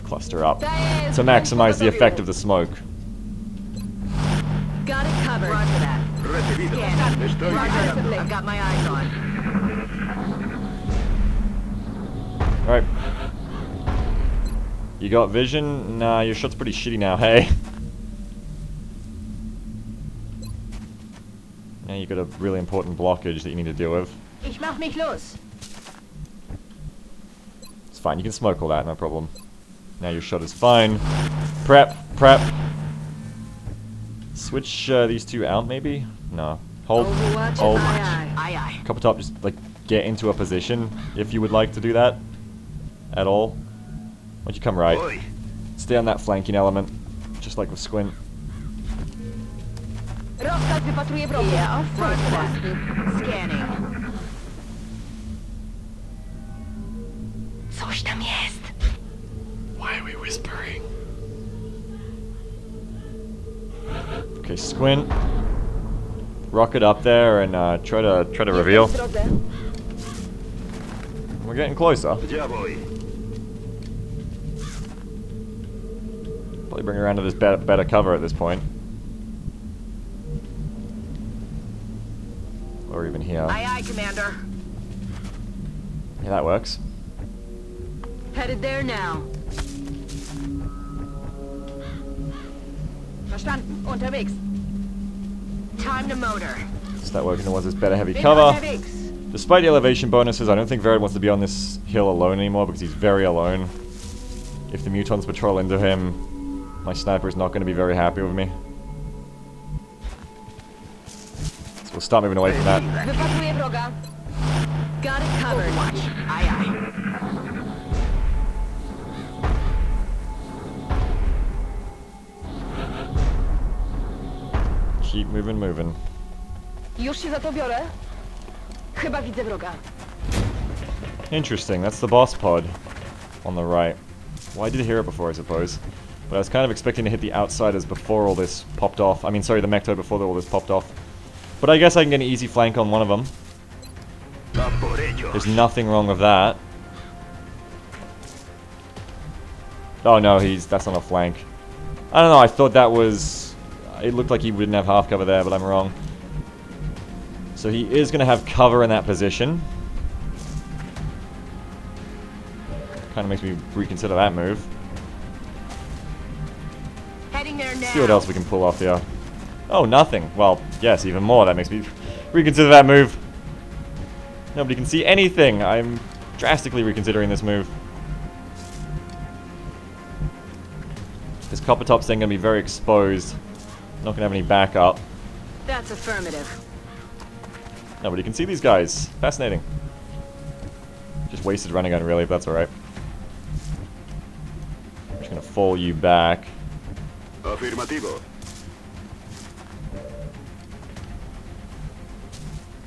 Cluster up to maximize the effect of the smoke. Got it covered. Roger that. Recibido. Scanning. Estoy Roger. vigilando. I've got my eyes on. Alright. You got vision? Nah, your shot's pretty shitty now, hey. Now you got a really important blockage that you need to deal with. Ich mach mich los. It's fine, you can smoke all that, no problem. Now your shot is fine. Prep. Switch these two out, maybe? No. Hold. Overwatch. Hold. Aye, aye. Copptertop, just like get into a position if you would like to do that at all. Why don't you come right? Voy. Stay on that flanking element, just like with Squint. Rozkaz wypatruję wroga. Yeah, roger that. Scanning. Coś tam jest. Why are we whispering? Okay, Squint. Rocket up there and try to reveal. We're getting closer. Ya voy. Probably bring her around to this better cover at this point. Or even here. Aye, Commander. Yeah, that works. Headed there now. Verstanden. Unterwegs. Time to motor. Start working towards this better heavy cover. Despite the elevation bonuses, I don't think Verid wants to be on this hill alone anymore because he's very alone. If the mutons patrol into him, my sniper is not going to be very happy with me. So we'll start moving away from that. Wypatruję wroga. Got it covered. Watch. Aye. Keep moving. Już się za to biorę. Chyba widzę wroga. Interesting, that's the boss pod on the right. Well, I did hear it before, I suppose. But I was kind of expecting to hit the outsiders before all this popped off. I mean, sorry, the Mecto before all this popped off. But I guess I can get an easy flank on one of them. Va por ellos. There's nothing wrong with that. Oh no, that's on a flank. I don't know, I thought that was... It looked like he wouldn't have half cover there, but I'm wrong. So he is going to have cover in that position. Kind of makes me reconsider that move. Heading there now. See what else we can pull off here. Oh, nothing. Well, yes, even more. That makes me reconsider that move. Nobody can see anything. I'm drastically reconsidering this move. This Copptertop's then going to be very exposed. Not going to have any backup. That's affirmative. Nobody can see these guys. Fascinating. Just wasted running gun, really, but that's alright. I'm just going to fall you back. Afirmativo.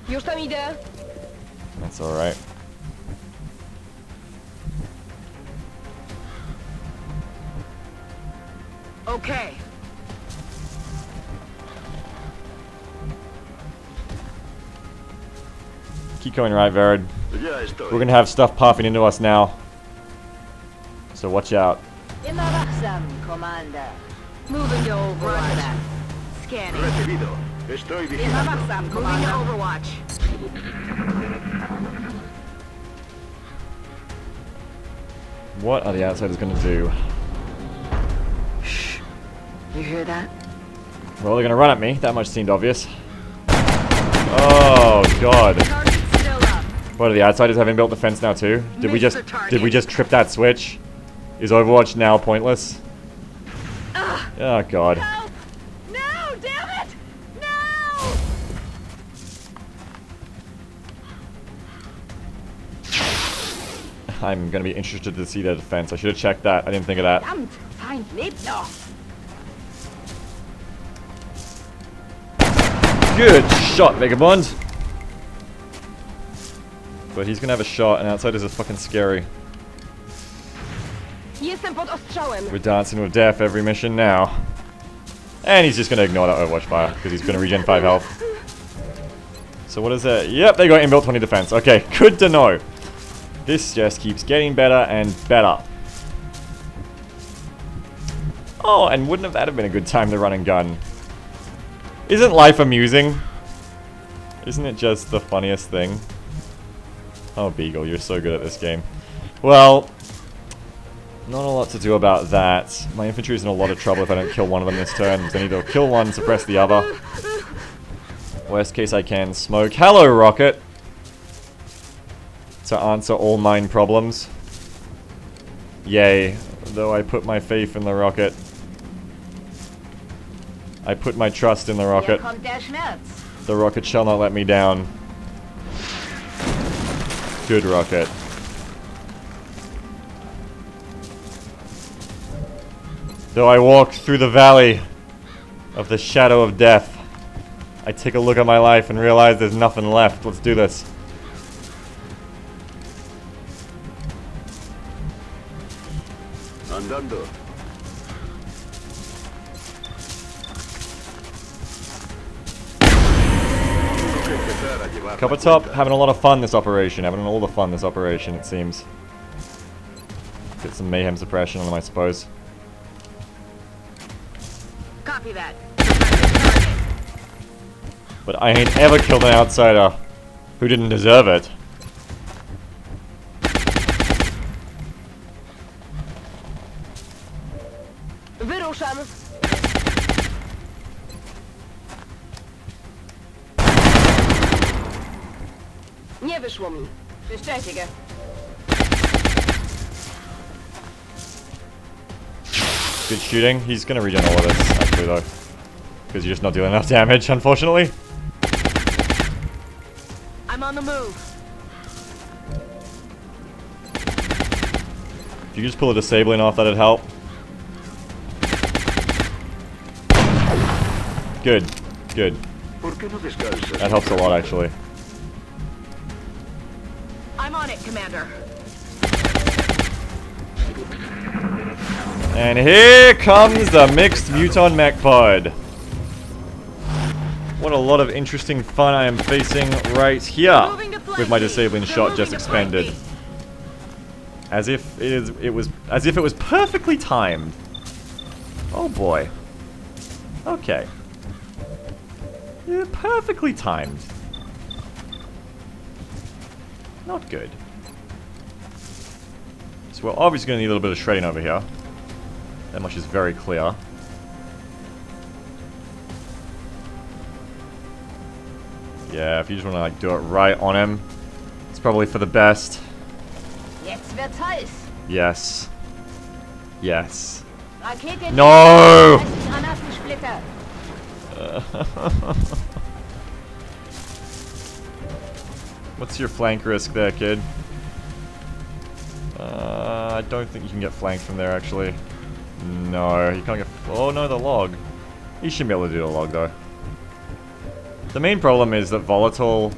Już tam idę. That's alright. Okay. Keep going right, Verid. Ya estoy. We're gonna have stuff puffing into us now. So watch out. Commander. Moving to Overwatch. Scanning. Recibido. Estoy vigilando. Moving to Overwatch. What are the outsiders gonna do? Shh. You hear that? Well, they're gonna run at me. That much seemed obvious. Oh god. Target's still up. What are the outsiders having built the fence now too? Did we Missed just the target. trip that switch? Is Overwatch now pointless? Oh god. Help! No! Damn it! No! I'm gonna be interested to see their defense. I should have checked that. I didn't think of that. Verdammt! Feind lebt noch! Good shot, Vagabond. But he's gonna have a shot, and outsiders are fucking scary. Jestem pod ostrzałem. We're dancing with death every mission now. And he's just gonna ignore that Overwatch fire, because he's gonna regen 5 health. So what is that? Yep, they got inbuilt 20 defense. Okay, good to know. This just keeps getting better and better. Oh, and wouldn't have that have been a good time to run and gun? Isn't life amusing? Isn't it just the funniest thing? Oh, Beagle, you're so good at this game. Well, not a lot to do about that. My infantry is in a lot of trouble if I don't kill one of them this turn. I need to kill one, suppress the other. Worst case I can smoke. Hello, Rocket! To answer all mine problems. Yay. Though I put my faith in the Rocket. I put my trust in the Rocket. Hier kommt der Schmerz. The Rocket shall not let me down. Good Rocket. Though I walk through the valley of the shadow of death, I take a look at my life and realize there's nothing left. Let's do this. Andando. Copptertop having a lot of fun this operation. Having all the fun this operation, it seems. Get some mayhem suppression on them, I suppose. Copy that. But I ain't ever killed an outsider who didn't deserve it. Wyruszam. Nie wyszło mi. Szczęście. Good shooting. He's gonna regen all of this, actually, though. Because you're just not dealing enough damage, unfortunately. I'm on the move. If you could just pull a disabling off, that'd help. Good. Good. That helps a lot, actually. I'm on it, Commander. And here comes the mixed Muton mech pod. What a lot of interesting fun I am facing right here with my disabling shot just expended. As if it was perfectly timed. Oh boy. Okay. Yeah, perfectly timed. Not good. So we're obviously going to need a little bit of shredding over here. That much is very clear. Yeah, if you just want to like do it right on him, it's probably for the best. Jetzt wird's heiß. Yes. Yes. Rakete. No! 30 Granatensplitter. What's your flank risk there, kid? I don't think you can get flanked from there, actually. No, you can't get... Oh, no, the log. You shouldn't be able to do the log, though. The main problem is that Volatile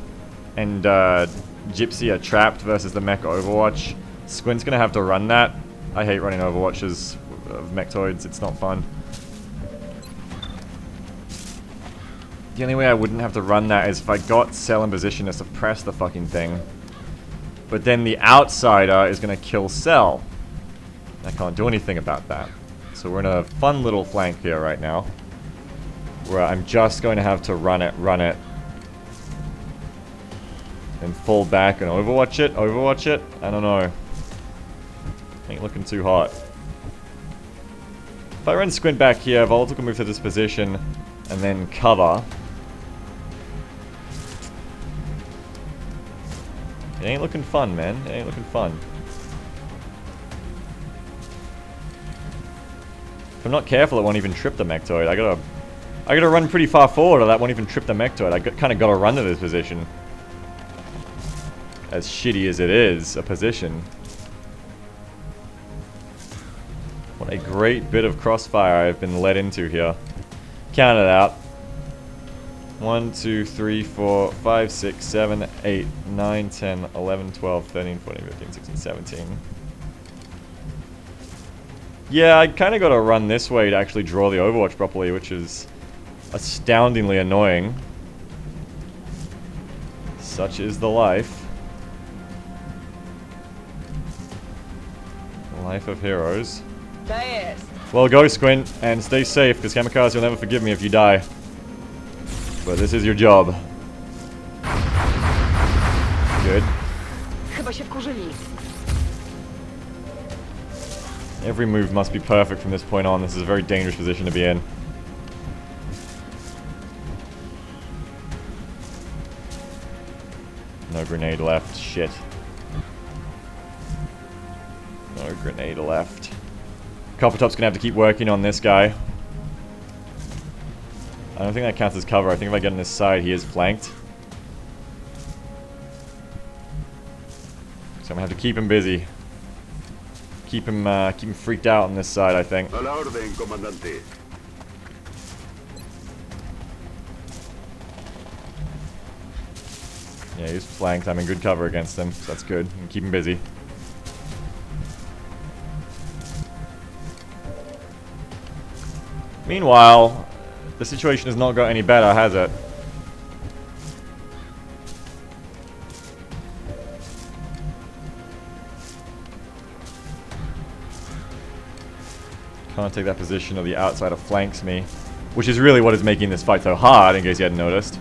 and Gypsy are trapped versus the mech Overwatch. Squint's gonna have to run that. I hate running Overwatches of mechtoids, it's not fun. The only way I wouldn't have to run that is if I got Cell in position to suppress the fucking thing. But then the outsider is gonna kill Cell. I can't do anything about that. So we're in a fun little flank here right now, where I'm just going to have to run it, and fall back and overwatch it. I don't know. Ain't looking too hot. If I run Squint back here, Volatile can move to this position and then cover. It ain't looking fun, man. It ain't looking fun. If I'm not careful, it won't even trip the mechtoid. I gotta run pretty far forward or that won't even trip the mechtoid. I kinda gotta run to this position. As shitty as it is, a position. What a great bit of crossfire I've been led into here. Count it out. 1, 2, 3, 4, 5, 6, 7, 8, 9, 10, 11, 12, 13, 14, 15, 16, 17. Yeah, I kind of got to run this way to actually draw the Overwatch properly, which is astoundingly annoying. Such is the life. The life of heroes. Well, go Squint, and stay safe, because Kamikaze will never forgive me if you die. But this is your job. Good. Chyba się wkurzyli. Every move must be perfect from this point on. This is a very dangerous position to be in. No grenade left. Shit. No grenade left. Copptertop's gonna have to keep working on this guy. I don't think that counts as cover. I think if I get on this side, he is flanked. So I'm gonna have to keep him busy. Keep him freaked out on this side, I think. A la orden, comandante. Yeah, he's flanked. I'm in good cover against him, so that's good. And keep him busy. Meanwhile, the situation has not got any better, has it? Can't take that position or the outsider flanks me. Which is really what is making this fight so hard, in case you hadn't noticed.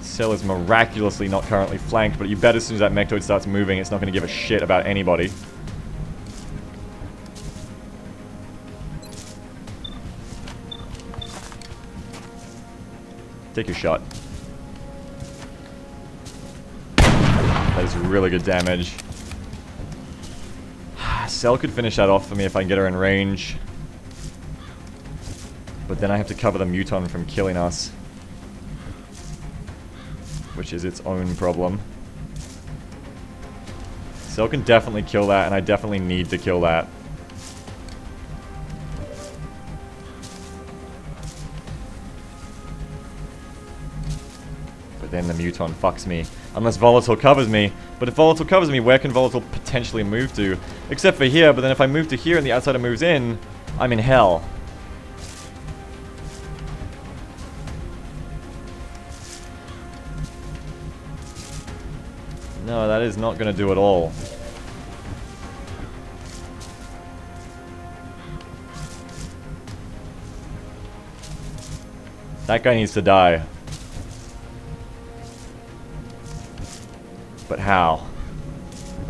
Cell is miraculously not currently flanked, but you bet as soon as that mechtoid starts moving, it's not going to give a shit about anybody. Take your shot. That is really good damage. Cell could finish that off for me if I can get her in range. But then I have to cover the Muton from killing us. Which is its own problem. Cell can definitely kill that, and I definitely need to kill that. But then the Muton fucks me. Unless Volatile covers me. But if Volatile covers me, where can Volatile potentially move to? Except for here, but then if I move to here and the outsider moves in, I'm in hell. No, that is not going to do at all. That guy needs to die. But how?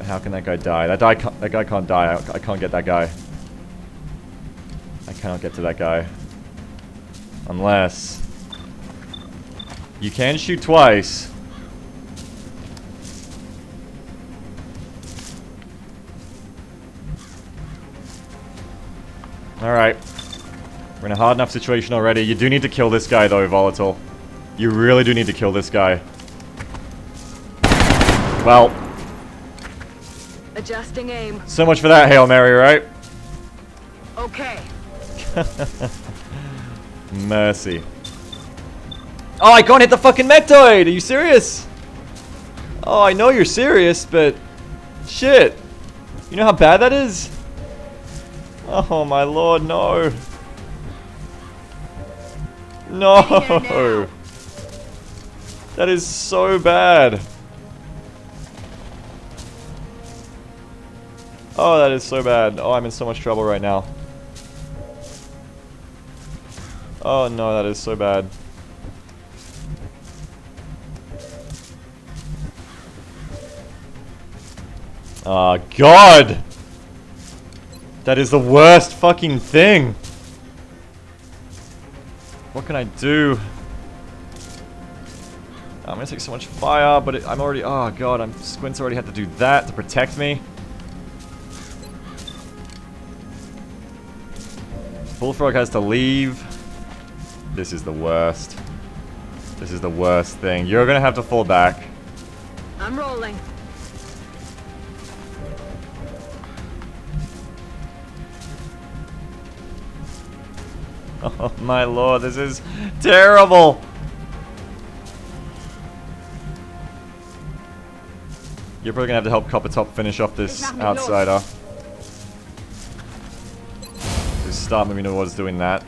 How can that guy die? That guy can't die. I can't get that guy. I cannot get to that guy. Unless... You can shoot twice. Alright. We're in a hard enough situation already. You do need to kill this guy though, Volatile. You really do need to kill this guy. Well. Adjusting aim. So much for that, Hail Mary, right? Okay. Mercy. Oh, I can't hit the fucking Mectoid! Are you serious? Oh, I know you're serious, but... Shit. You know how bad that is? Oh my lord, no. No! That is so bad. Oh, that is so bad. Oh, I'm in so much trouble right now. Oh no, that is so bad. Oh god! That is the worst fucking thing! What can I do? I'm gonna take so much fire, but I'm already... Oh god, Squint's already had to do that to protect me. Bullfrog has to leave. This is the worst. This is the worst thing. You're gonna have to fall back. I'm rolling. Oh my lord, this is terrible! You're probably gonna have to help Copptertop finish off this outsider. Just start moving towards doing that.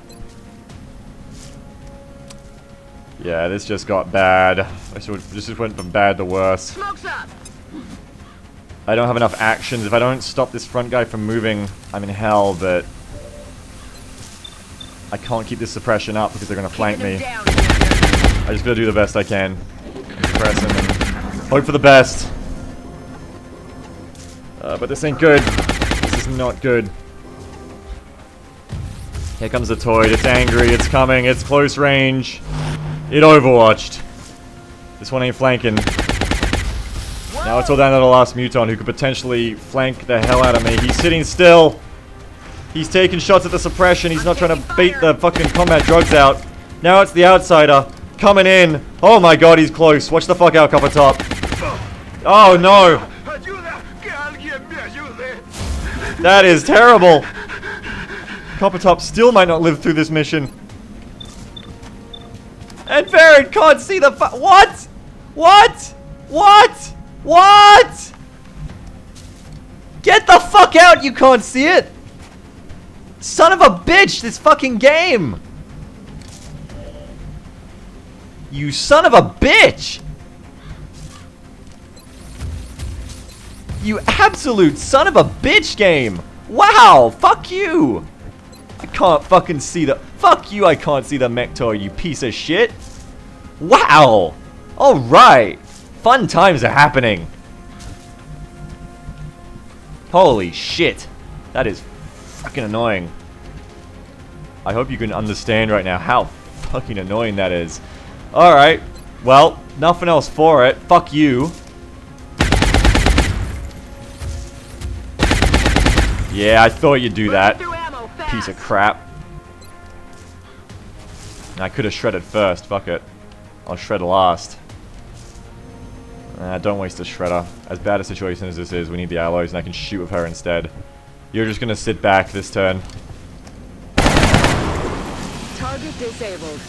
Yeah, this just got bad. This just went from bad to worse. Smoke's up. I don't have enough actions. If I don't stop this front guy from moving, I'm in hell, but... I can't keep this suppression up because they're gonna flank me. I just gotta do the best I can. Press him and hope for the best. But this ain't good. This is not good. Here comes the Toid. It's angry. It's coming. It's close range. It overwatched. This one ain't flanking. Now it's all down to the last Muton who could potentially flank the hell out of me. He's sitting still. He's taking shots at the suppression. He's not trying to bait the fucking combat drugs out. Now it's the outsider coming in. Oh my god, he's close. Watch the fuck out, Copptertop. Oh no. That is terrible. Copptertop still might not live through this mission. And Farron can't see the what? What? What? What? Get the fuck out, you can't see it! Son of a bitch, this fucking game! You son of a bitch! You absolute son of a bitch game! Wow, fuck you! I can't fucking see the... Fuck you, I can't see the Mector, you piece of shit! Wow! Alright! Fun times are happening! Holy shit! That is fucking annoying. I hope you can understand right now how fucking annoying that is. Alright. Well, nothing else for it. Fuck you. Yeah, I thought you'd do that. Piece of crap. I could have shredded first. Fuck it. I'll shred last. Don't waste a shredder. As bad a situation as this is, we need the alloys and I can shoot with her instead. You're just gonna sit back this turn. Target disabled.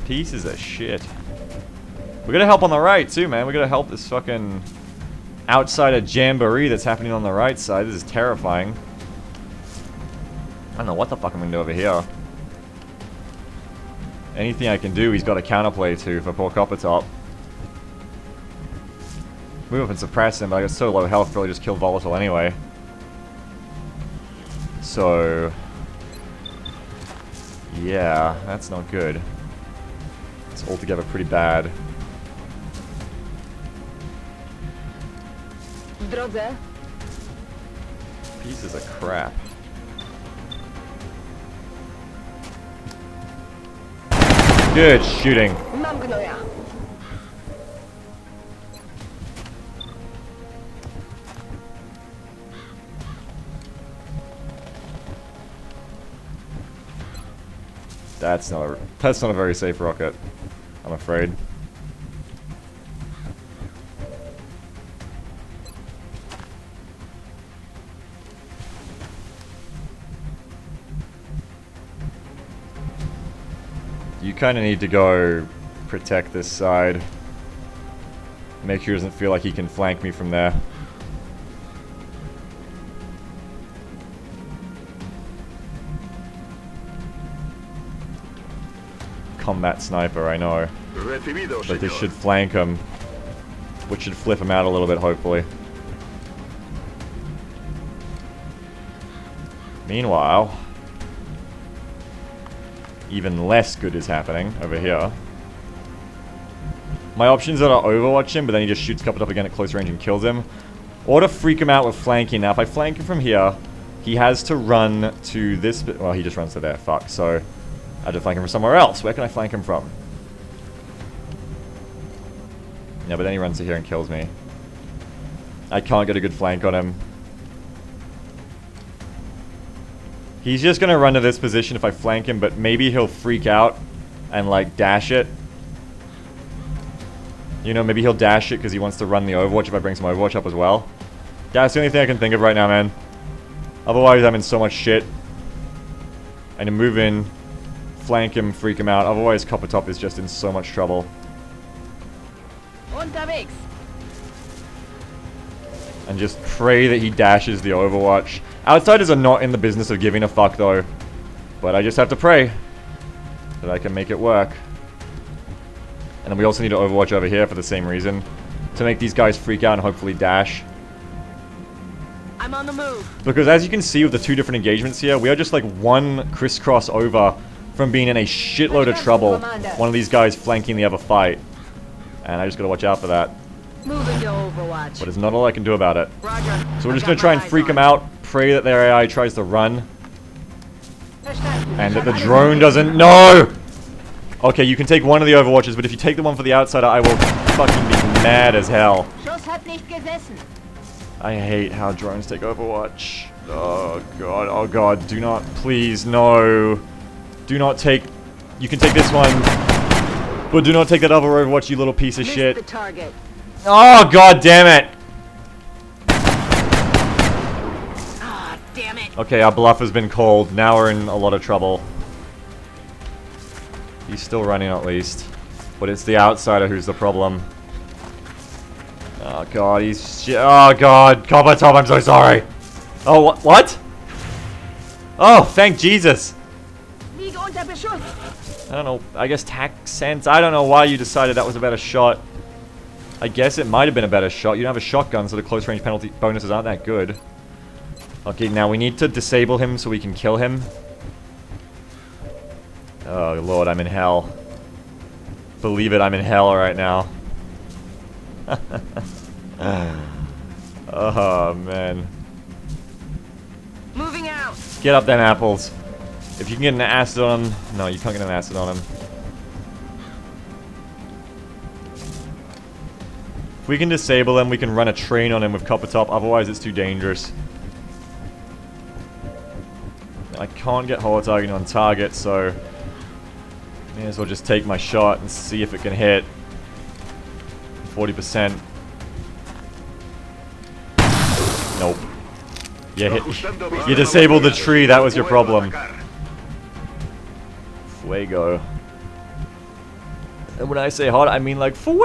Pieces of shit. We gotta help on the right too, man. We gotta help this fucking outsider jamboree that's happening on the right side. This is terrifying. I don't know what the fuck I'm gonna do over here. Anything I can do, he's got a counterplay to for poor Copptertop. Move up and suppress him, but I got so low health, probably just kill Volatile anyway. So... Yeah, that's not good. It's altogether pretty bad. W drodze. Pieces of crap. Good shooting. Mam gnoja. That's not a very safe rocket, I'm afraid. You kind of need to go protect this side. Make sure he doesn't feel like he can flank me from there. Combat sniper, I know. Recibido, But this señor. should flank him. Which should flip him out a little bit, hopefully. Meanwhile, even less good is happening over here. My options are to overwatch him, but then he just shoots Copptertop again at close range and kills him. Or to freak him out with flanking. Now, if I flank him from here, he has to run to this bit. Well, he just runs to there. Fuck. So, I have to flank him from somewhere else. Where can I flank him from? Yeah, but then he runs to here and kills me. I can't get a good flank on him. He's just gonna run to this position if I flank him, but maybe he'll freak out and, like, dash it. You know, maybe he'll dash it because he wants to run the Overwatch if I bring some Overwatch up as well. Yeah, that's the only thing I can think of right now, man. Otherwise, I'm in so much shit. I need to move in, flank him, freak him out. Otherwise, Copptertop is just in so much trouble. Unterwegs. And just pray that he dashes the Overwatch. Outsiders are not in the business of giving a fuck, though. But I just have to pray that I can make it work. And then we also need to Overwatch over here for the same reason. To make these guys freak out and hopefully dash. I'm on the move. Because as you can see with the two different engagements here, we are just like one crisscross over from being in a shitload of trouble. One of these guys flanking the other fight. And I just gotta watch out for that. Moving to Overwatch. But there's not all I can do about it. Roger. So we're just gonna try and freak him out, pray that their AI tries to run, and that the drone doesn't. No! Okay, you can take one of the Overwatches, but if you take the one for the outsider, I will fucking be mad as hell. Schuss hat nicht gesessen. I hate how drones take Overwatch. Oh god, do not, please, no. Do not take, you can take this one, but do not take that other Overwatch, you little piece of Missed shit. the target. Oh god damn it! Ah, damn it. Okay, our bluff has been called, now we're in a lot of trouble. He's still running at least. But it's the outsider who's the problem. Oh god, he's oh god, Copptertop, I'm so sorry. Oh, what? Oh, thank Jesus. Liege unter Beschuss. I don't know, I guess tax sense. I don't know why you decided that was a better shot. I guess it might have been a better shot. You don't have a shotgun, so the close range penalty bonuses aren't that good. Okay, now we need to disable him so we can kill him. Oh lord, I'm in hell. Believe it, I'm in hell right now. Oh man. Moving out. Get up them apples. If you can get an acid on him. No, you can't get an acid on him. If we can disable him, we can run a train on him with Copptertop, otherwise it's too dangerous. I can't get holo targeting on target, so may as well just take my shot and see if it can hit. 40%. Nope. You disabled the tree, that was your problem. Fuego. And when I say hot, I mean like fuego!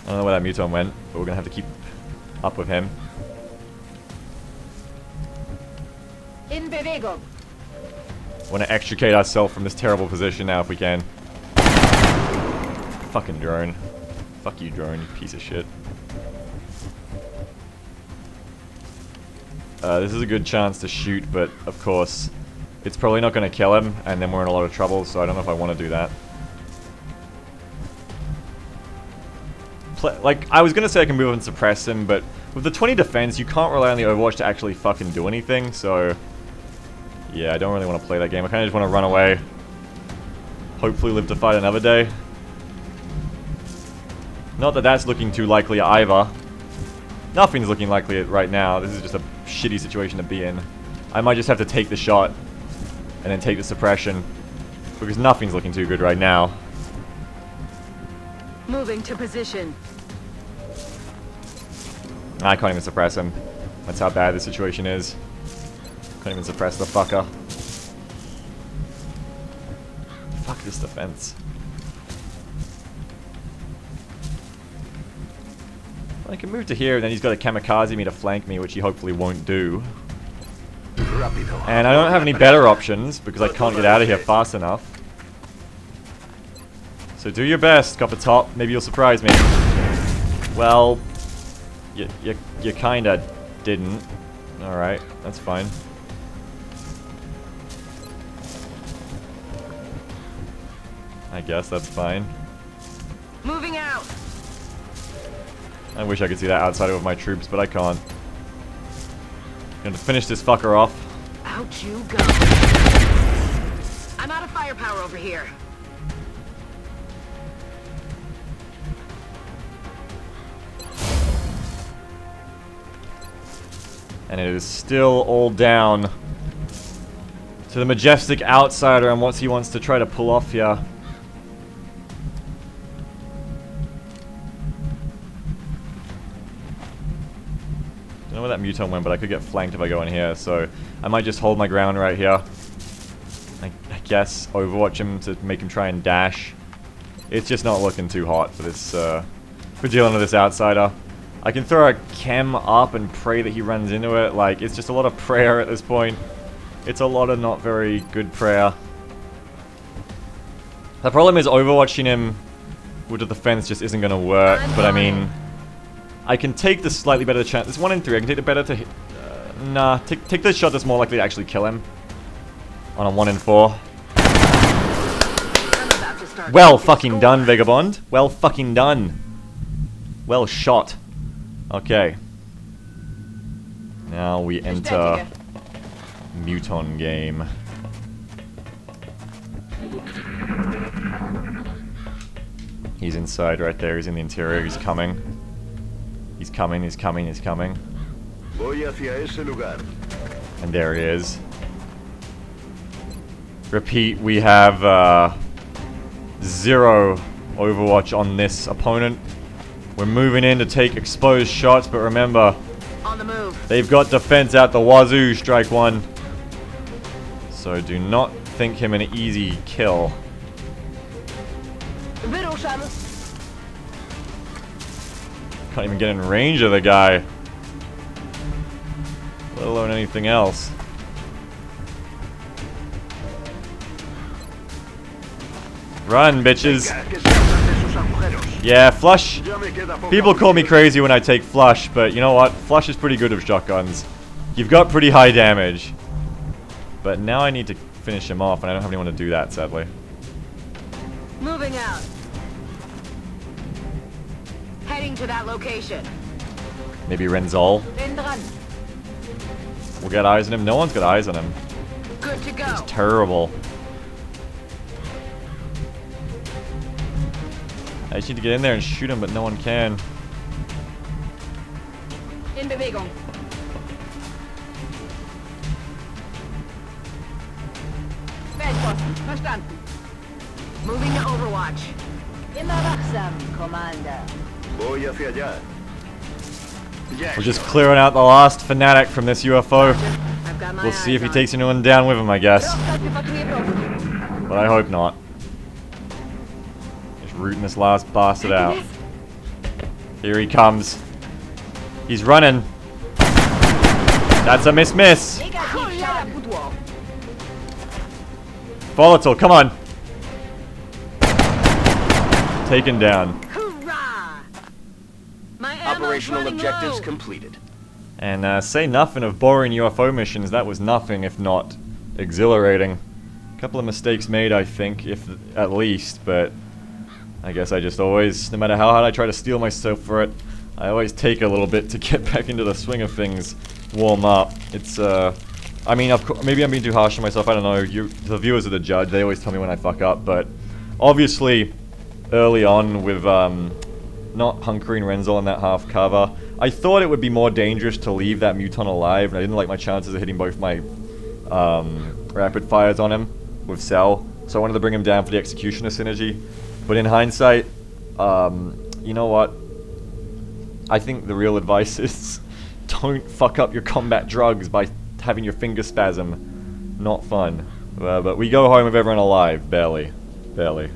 I don't know where that muton went, but we're gonna have to keep up with him. In Bewegung. Want to extricate ourselves from this terrible position now if we can. Fucking drone. Fuck you, drone, you piece of shit. This is a good chance to shoot, but of course, It's probably not going to kill him, and then we're in a lot of trouble, so I don't know if I want to do that. Like, I was going to say I can move and suppress him, but with the 20 defense, you can't rely on the Overwatch to actually fucking do anything, so... Yeah, I don't really want to play that game. I kind of just want to run away. Hopefully live to fight another day. Not that that's looking too likely either. Nothing's looking likely right now. This is just a shitty situation to be in. I might just have to take the shot and then take the suppression, because nothing's looking too good right now. Moving to position. I can't even suppress him. That's how bad the situation is. Can't even suppress the fucker. Fuck this defense. I can move to here, and then he's got to kamikaze me to flank me, which he hopefully won't do. And I don't have any better options, because I can't get out of here fast enough. So do your best, Copptertop. Maybe you'll surprise me. Well, you kinda didn't. Alright, that's fine. I guess that's fine. Moving out. I wish I could see that outside of my troops, but I can't. Gonna finish this fucker off. Out you go. I'm out of firepower over here. And it is still all down to the majestic outsider and what he wants to try to pull off here. Don't know where that muton went, but I could get flanked if I go in here, so I might just hold my ground right here. I guess Overwatch him to make him try and dash. It's just not looking too hot for this, for dealing with this outsider. I can throw a chem up and pray that he runs into it. Like, it's just a lot of prayer at this point. It's a lot of not very good prayer. The problem is overwatching him with the defense just isn't going to work. But I mean, I can take the slightly better chance. It's 1 in 3. I can take the better to hit. Nah, take the shot that's more likely to actually kill him. On a 1 in 4. Well fucking done, Vagabond. Well fucking done. Well shot. Okay. Now we enter Muton game. He's inside right there. He's in the interior. He's coming. He's coming. He's coming. He's coming. And there he is. Repeat, we have 0 Overwatch on this opponent. We're moving in to take exposed shots, but remember, on the move. They've got defense out the wazoo, strike one. So do not think him an easy kill. Can't even get in range of the guy, let alone anything else. Run, bitches. Yeah, flush. People call me crazy when I take flush, but you know what? Flush is pretty good with shotguns. You've got pretty high damage. But now I need to finish him off, and I don't have anyone to do that, sadly. Moving out. Heading to that location. Maybe Renzol. We'll get eyes on him. No one's got eyes on him. Good to go. He's terrible. I just need to get in there and shoot him, but no one can. In Bewegung. Feldposten, verstanden. Moving to Overwatch. Immer wachsam, Commander. Voy hacia allá. We're just clearing out the last fanatic from this UFO. I've got my We'll see if he eyes takes anyone down with him, I guess. But I hope not. Just rooting this last bastard out. Here he comes. He's running. That's a miss. Volatile, come on. Taken down. Operational objectives completed. And say nothing of boring UFO missions. That was nothing if not exhilarating. A couple of mistakes made, I think, if at least, but I guess I just always, no matter how hard I try to steel myself for it, I always take a little bit to get back into the swing of things, warm up. It's, I mean, of course, maybe I'm being too harsh on myself, I don't know, the viewers are the judge, they always tell me when I fuck up, but obviously, early on with, not hunkering Renzel on that half cover, I thought it would be more dangerous to leave that Muton alive, and I didn't like my chances of hitting both my, rapid fires on him with Cell, so I wanted to bring him down for the Executioner synergy, but in hindsight, you know what? I think the real advice is don't fuck up your combat drugs by having your finger spasm. Not fun. But we go home with everyone alive. Barely. Barely.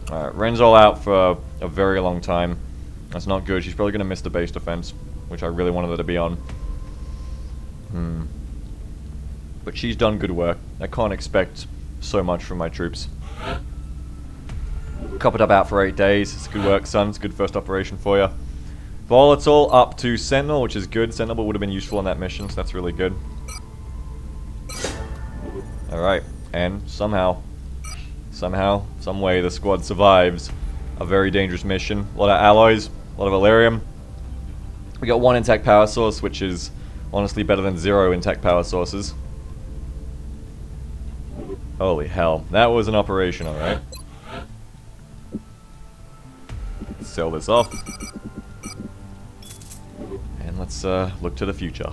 Alright, Ren's all out for a very long time. That's not good. She's probably going to miss the base defense, which I really wanted her to be on. But she's done good work. I can't expect so much from my troops. Copptertop out for 8 days. It's good work, son. It's a good first operation for you. Volatile up to Sentinel, which is good. Sentinel would have been useful on that mission, so that's really good. Alright, and somehow, some way, the squad survives a very dangerous mission. A lot of alloys, a lot of Illyrium. We got 1 intact power source, which is honestly better than 0 intact power sources. Holy hell, that was an operation, alright. Sell this off. And let's look to the future.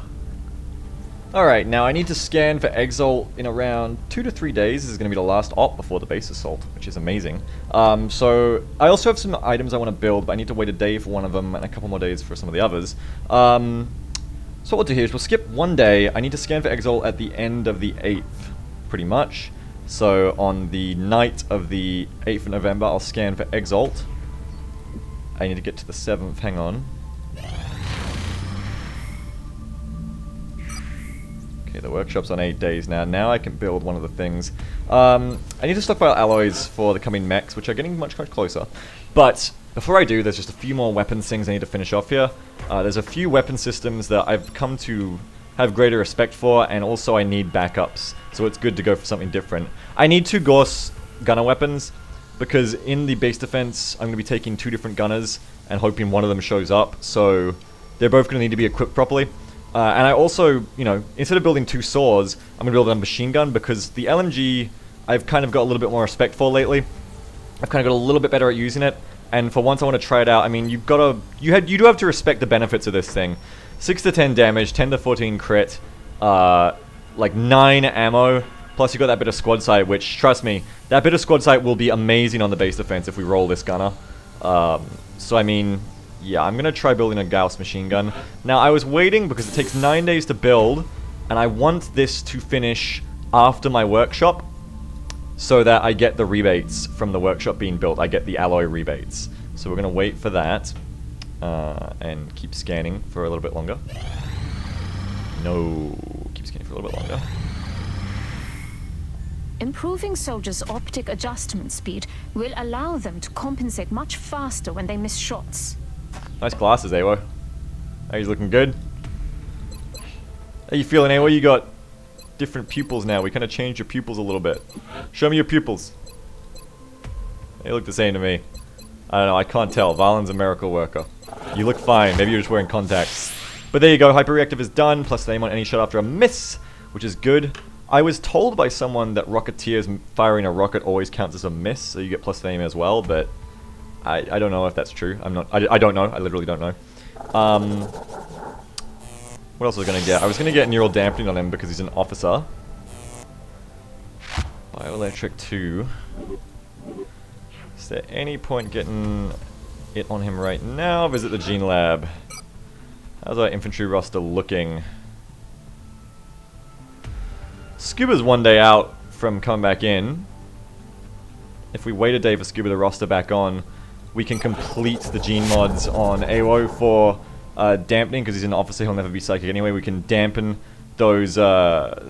Alright, now I need to scan for Exalt in around 2 to 3 days. This is going to be the last op before the base assault, which is amazing. So, I also have some items I want to build, but I need to wait a day for one of them and a couple more days for some of the others. So what we'll do here is we'll skip 1 day. I need to scan for Exalt at the end of the 8th, pretty much. So on the night of the 8th of November, I'll scan for Exalt. I need to get to the 7th, hang on. Okay, the workshop's on 8 days now. Now I can build one of the things. I need to stockpile alloys for the coming mechs, which are getting much closer. But before I do, there's just a few more weapons things I need to finish off here. There's a few weapon systems that I've come to have greater respect for, and also I need backups, so it's good to go for something different. I need 2 Gorse gunner weapons, because in the base defense, I'm going to be taking 2 different gunners, and hoping one of them shows up, so they're both going to need to be equipped properly. And I also, you know, instead of building 2 swords, I'm going to build a machine gun, because the LMG, I've kind of got a little bit more respect for lately. I've kind of got a little bit better at using it, and for once I want to try it out. I mean, you do have to respect the benefits of this thing. 6 to 10 damage, 10 to 14 crit, like 9 ammo, plus you got that bit of squad sight, which, trust me, that bit of squad sight will be amazing on the base defense if we roll this gunner. So I mean, yeah, I'm gonna try building a Gauss machine gun. Now, I was waiting because it takes 9 days to build, and I want this to finish after my workshop, so that I get the rebates from the workshop being built. I get the alloy rebates. So we're gonna wait for that. And keep scanning for a little bit longer. No, keep scanning for a little bit longer. Improving soldiers' optic adjustment speed will allow them to compensate much faster when they miss shots. Nice glasses, Awo. Hey, he's looking good. How you feeling, Awo? You got different pupils now. We kind of changed your pupils a little bit. Show me your pupils. They look the same to me. I don't know, I can't tell. Valen's a miracle worker. You look fine. Maybe you're just wearing contacts. But there you go. Hyper-reactive is done. Plus they aim on any shot after a miss, which is good. I was told by someone that Rocketeers firing a rocket always counts as a miss, so you get plus aim as well, but I don't know if that's true. I don't know. I literally don't know. What else was I going to get? I was going to get neural dampening on him because he's an officer. Bioelectric 2. Is there any point getting it on him right now? Visit the Gene Lab. How's our infantry roster looking? Scuba's 1 day out from coming back in. If we wait a day for Scuba to roster back on, we can complete the gene mods on AWO for dampening, because he's an officer, he'll never be psychic anyway. We can dampen those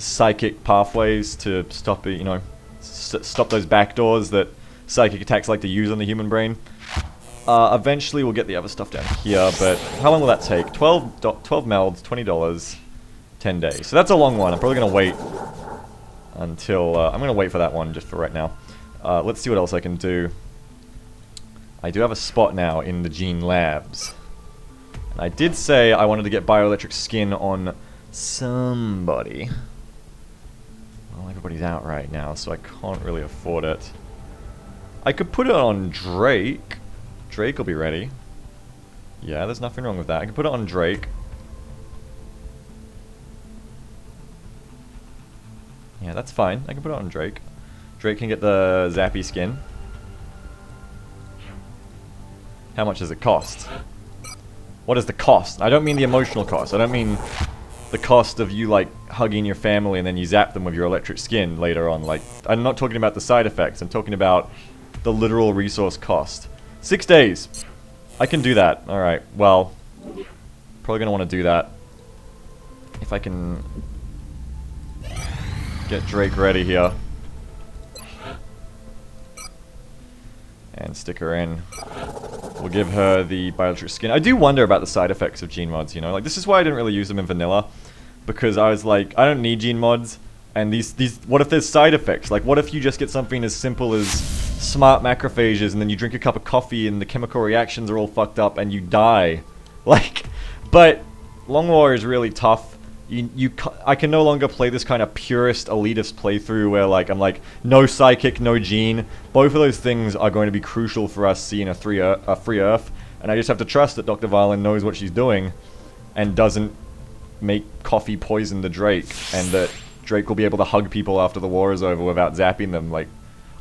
psychic pathways to stop, you know, stop those backdoors that psychic attacks like to use on the human brain. Eventually we'll get the other stuff down here, but how long will that take? 12 melds, $20, 10 days. So that's a long one. I'm probably going to wait until... I'm going to wait for that one just for right now. Let's see what else I can do. I do have a spot now in the Gene Labs. And I did say I wanted to get bioelectric skin on somebody. Well, everybody's out right now, so I can't really afford it. I could put it on Drake. Drake will be ready. Yeah, there's nothing wrong with that. I can put it on Drake. Yeah, that's fine. I can put it on Drake. Drake can get the Zappy skin. How much does it cost? What is the cost? I don't mean the emotional cost. I don't mean the cost of you, like, hugging your family and then you zap them with your electric skin later on. Like, I'm not talking about the side effects. I'm talking about the literal resource cost. 6 days. I can do that. Alright, well, probably going to want to do that. If I can get Drake ready here. And stick her in. We'll give her the bioelectric skin. I do wonder about the side effects of gene mods, you know? Like, this is why I didn't really use them in vanilla. Because I was like, I don't need gene mods. And these, what if there's side effects? Like, what if you just get something as simple as smart macrophages and then you drink a cup of coffee and the chemical reactions are all fucked up and you die? Like, but Long War is really tough. I can no longer play this kind of purist elitist playthrough where, like, I'm like, no psychic, no gene. Both of those things are going to be crucial for us seeing a free Earth, and I just have to trust that Dr. Violin knows what she's doing and doesn't make coffee poison the Drake, and that Drake will be able to hug people after the war is over without zapping them. Like,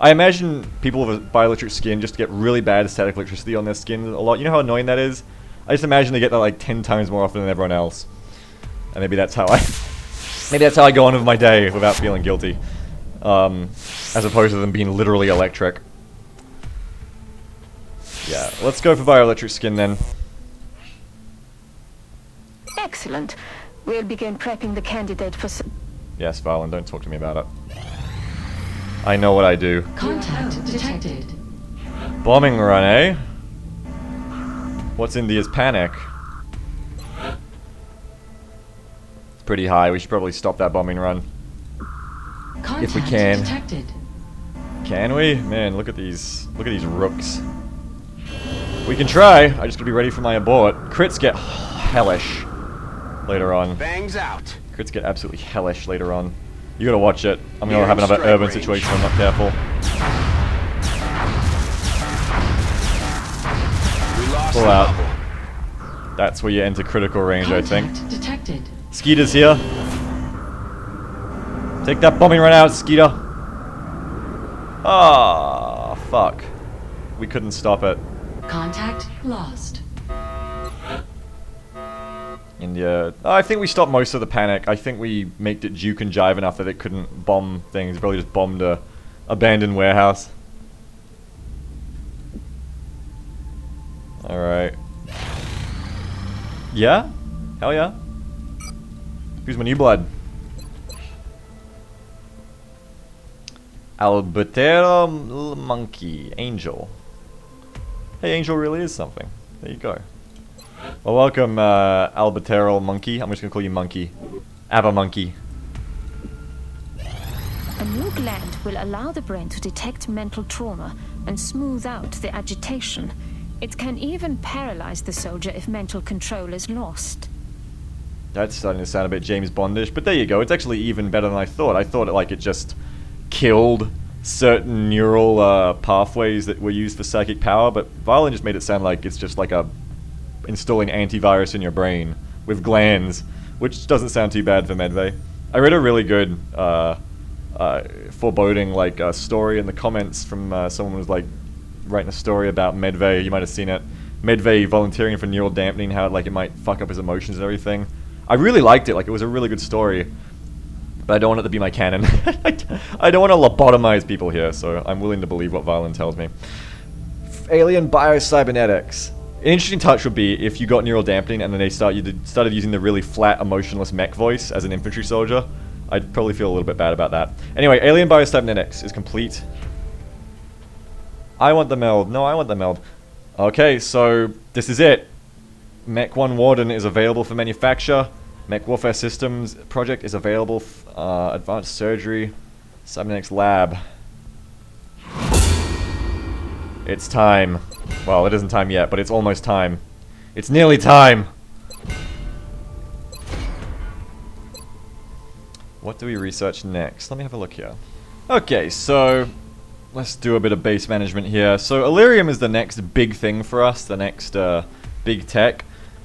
I imagine people with a bioelectric skin just get really bad static electricity on their skin a lot. You know how annoying that is? I just imagine they get that like 10 times more often than everyone else. And maybe that's how I go on with my day without feeling guilty. As opposed to them being literally electric. Yeah, let's go for bioelectric skin then. Excellent. We'll begin prepping the candidate for... Yes, Violin, don't talk to me about it. I know what I do. Contact detected. Bombing run, eh? What's India's panic? It's pretty high. We should probably stop that bombing run. Contact if we can. Detected. Can we? Man, look at these rooks. We can try. I just gotta be ready for my abort. Crits get hellish later on. Bangs out. Crits get absolutely hellish later on. You gotta watch it. I'm gonna have another urban situation if I'm not careful. We lost Pull out. That's where you enter critical range, I think. Detected. Skeeter's here. Take that bombing run out, Skeeter. Ah, fuck. We couldn't stop it. Contact lost. India. I think we stopped most of the panic. I think we made it juke and jive enough that it couldn't bomb things. It probably just bombed a abandoned warehouse. Alright. Yeah? Hell yeah. Who's my new blood? Albertero Monkey. Angel. Hey, Angel really is something. There you go. Well, welcome, Albertero Monkey. I'm just gonna call you Monkey. Abba Monkey. A new gland will allow the brain to detect mental trauma and smooth out the agitation. It can even paralyze the soldier if mental control is lost. That's starting to sound a bit James Bondish, but there you go. It's actually even better than I thought. I thought it just killed certain neural pathways that were used for psychic power, but Violin just made it sound like it's just like installing antivirus in your brain with glands, which doesn't sound too bad for Medvay. I read a really good foreboding story in the comments from someone who was like writing a story about Medvay. You might have seen it. Medvay volunteering for neural dampening, how it might fuck up his emotions and everything. I really liked it. It was a really good story, but I don't want it to be my canon. I don't want to lobotomize people here, so I'm willing to believe what Violin tells me. Alien biocybernetics. An interesting touch would be if you got neural dampening and then they started using the really flat, emotionless mech voice as an infantry soldier. I'd probably feel a little bit bad about that. Anyway, Alien biocybernetics is complete. I want the meld. No, I want the meld. Okay, so this is it. Mech 1 Warden is available for manufacture. Mech Warfare Systems project is available. Advanced Surgery. Cybernetics Lab. It's time. Well, it isn't time yet, but it's almost time. It's nearly time! What do we research next? Let me have a look here. Okay, so let's do a bit of base management here. So Illyrium is the next big thing for us, the next big tech.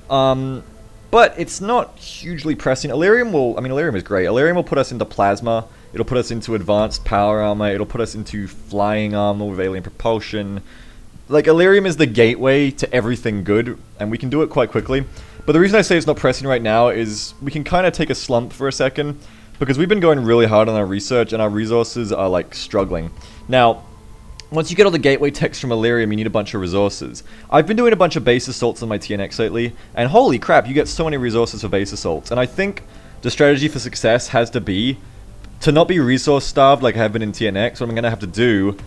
But it's not hugely pressing. Illyrium is great. Illyrium will put us into plasma. It'll put us into advanced power armor. It'll put us into flying armor with alien propulsion. Like, Illyrium is the gateway to everything good, and we can do it quite quickly. But the reason I say it's not pressing right now is we can kind of take a slump for a second, because we've been going really hard on our research, and our resources are, like, struggling. Now, once you get all the gateway techs from Illyrium, you need a bunch of resources. I've been doing a bunch of base assaults on my TNX lately, and holy crap, you get so many resources for base assaults. And I think the strategy for success has to be to not be resource starved like I have been in TNX. What I'm going to have to do,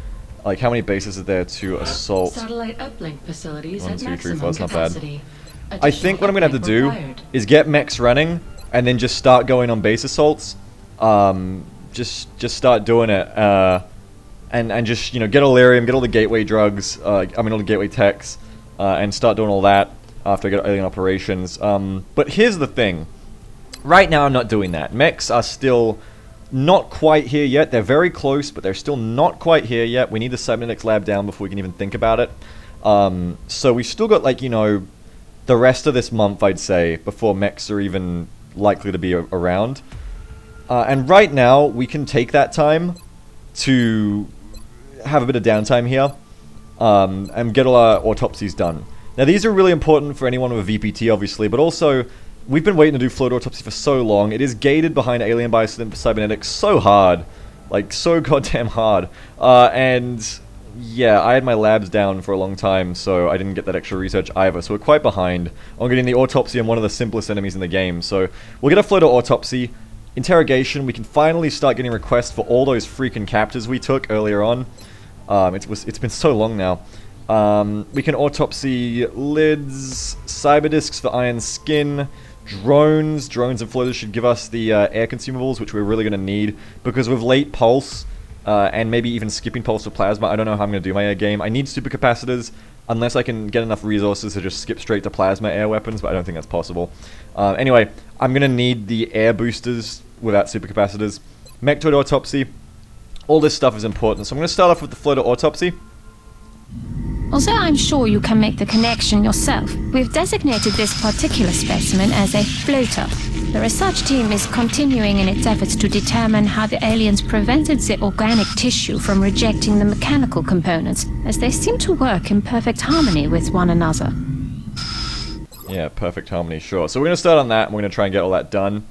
like, how many bases are there to assault? Satellite uplink facilities 1, at 2, 3, maximum 4, that's not bad. capacity. I think what I'm going to have to do Required. is get mechs running, and then just start going on base assaults. Just start doing it. And just, you know, get Illyrium, get all the gateway drugs, all the gateway techs, and start doing all that after I get alien operations. But here's the thing. Right now I'm not doing that. Mechs are still not quite here yet. They're very close, but they're still not quite here yet. We need the cybernetics lab down before we can even think about it. So we've still got, like, you know, the rest of this month, I'd say, before mechs are even likely to be around. And right now, we can take that time to have a bit of downtime here, and get all our autopsies done. Now, these are really important for anyone with a VPT, obviously, but also, we've been waiting to do float autopsy for so long. It is gated behind alien cybernetics so hard. Like, so goddamn hard. And, yeah, I had my labs down for a long time, so I didn't get that extra research either, so we're quite behind on getting the autopsy on one of the simplest enemies in the game. So, we'll get a float autopsy. Interrogation, we can finally start getting requests for all those freaking captors we took earlier on. It's been so long now. We can autopsy lids, cyber discs for iron skin, drones and floaters should give us the air consumables, which we're really going to need, because with late pulse, and maybe even skipping pulse for plasma, I don't know how I'm going to do my air game. I need supercapacitors, unless I can get enough resources to just skip straight to plasma air weapons, but I don't think that's possible. Anyway, I'm going to need the air boosters without supercapacitors. Mechtoid autopsy. All this stuff is important, so I'm going to start off with the floater autopsy. Although I'm sure you can make the connection yourself, we've designated this particular specimen as a floater. The research team is continuing in its efforts to determine how the aliens prevented the organic tissue from rejecting the mechanical components, as they seem to work in perfect harmony with one another. Yeah, perfect harmony, sure. So we're going to start on that, and we're going to try and get all that done.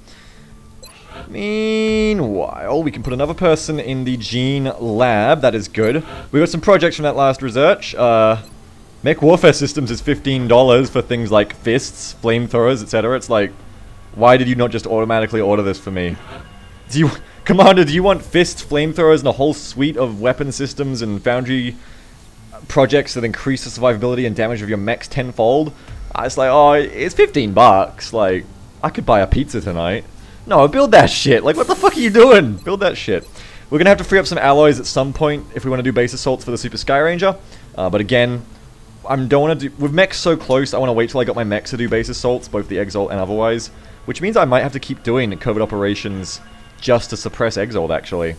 Meanwhile, we can put another person in the gene lab. That is good. We got some projects from that last research. Mech Warfare Systems is $15 for things like fists, flamethrowers, etc. It's like, why did you not just automatically order this for me? Commander, do you want fists, flamethrowers, and a whole suite of weapon systems and foundry projects that increase the survivability and damage of your mechs tenfold? It's like, oh, it's $15. Like, I could buy a pizza tonight. No, build that shit. Like, what the fuck are you doing? Build that shit. We're gonna have to free up some alloys at some point if we want to do base assaults for the Super Sky Ranger. But again, I don't want to do... With mechs so close, I want to wait till I got my mechs to do base assaults, both the Exalt and otherwise. Which means I might have to keep doing covert operations just to suppress Exalt, actually,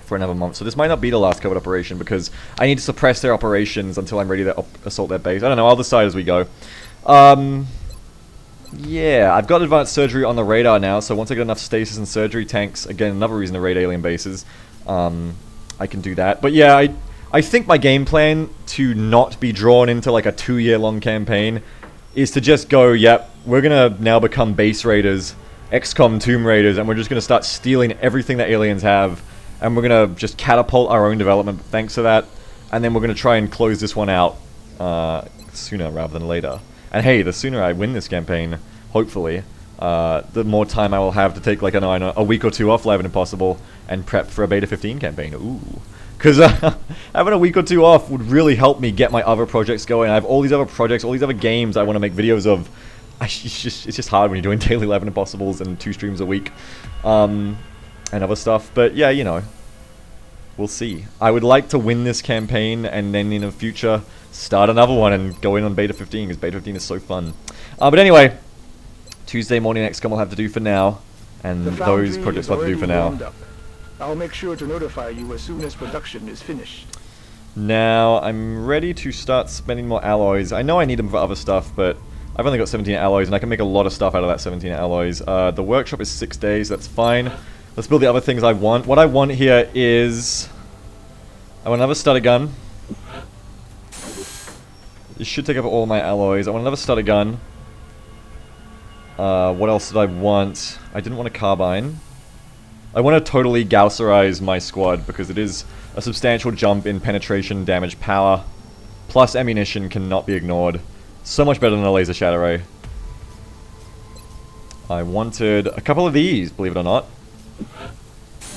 for another month. So this might not be the last covert operation, because I need to suppress their operations until I'm ready to assault their base. I don't know, I'll decide as we go. Yeah, I've got advanced surgery on the radar now, so once I get enough stasis and surgery tanks, again, another reason to raid alien bases, I can do that. But yeah, I think my game plan to not be drawn into like a 2-year-long campaign is to just go, yep, we're gonna now become base raiders, XCOM Tomb Raiders, and we're just gonna start stealing everything that aliens have, and we're gonna just catapult our own development thanks to that, and then we're gonna try and close this one out sooner rather than later. And hey, the sooner I win this campaign, hopefully, the more time I will have to take like a week or two off Live and Impossible and prep for a Beta 15 campaign. Ooh, Because having a week or two off would really help me get my other projects going. I have all these other projects, all these other games I want to make videos of. It's just hard when you're doing daily 11 Impossibles and 2 streams a week. And other stuff. But yeah, you know. We'll see. I would like to win this campaign and then in the future start another one and go in on Beta 15 because Beta 15 is so fun. But anyway, Tuesday morning XCOM will have to do for now. And those projects will have to do for now. I'll make sure to notify you as soon as production is finished. Now, I'm ready to start spending more alloys. I know I need them for other stuff, but I've only got 17 alloys, and I can make a lot of stuff out of that 17 alloys. The workshop is 6 days, that's fine. Let's build the other things I want. What I want here is... I want another stutter gun. This should take up all my alloys. I want another stutter gun. What else did I want? I didn't want a carbine. I want to totally Gausserize my squad because it is a substantial jump in penetration, damage, power, plus ammunition cannot be ignored. So much better than a laser shadow ray. I wanted a couple of these, believe it or not.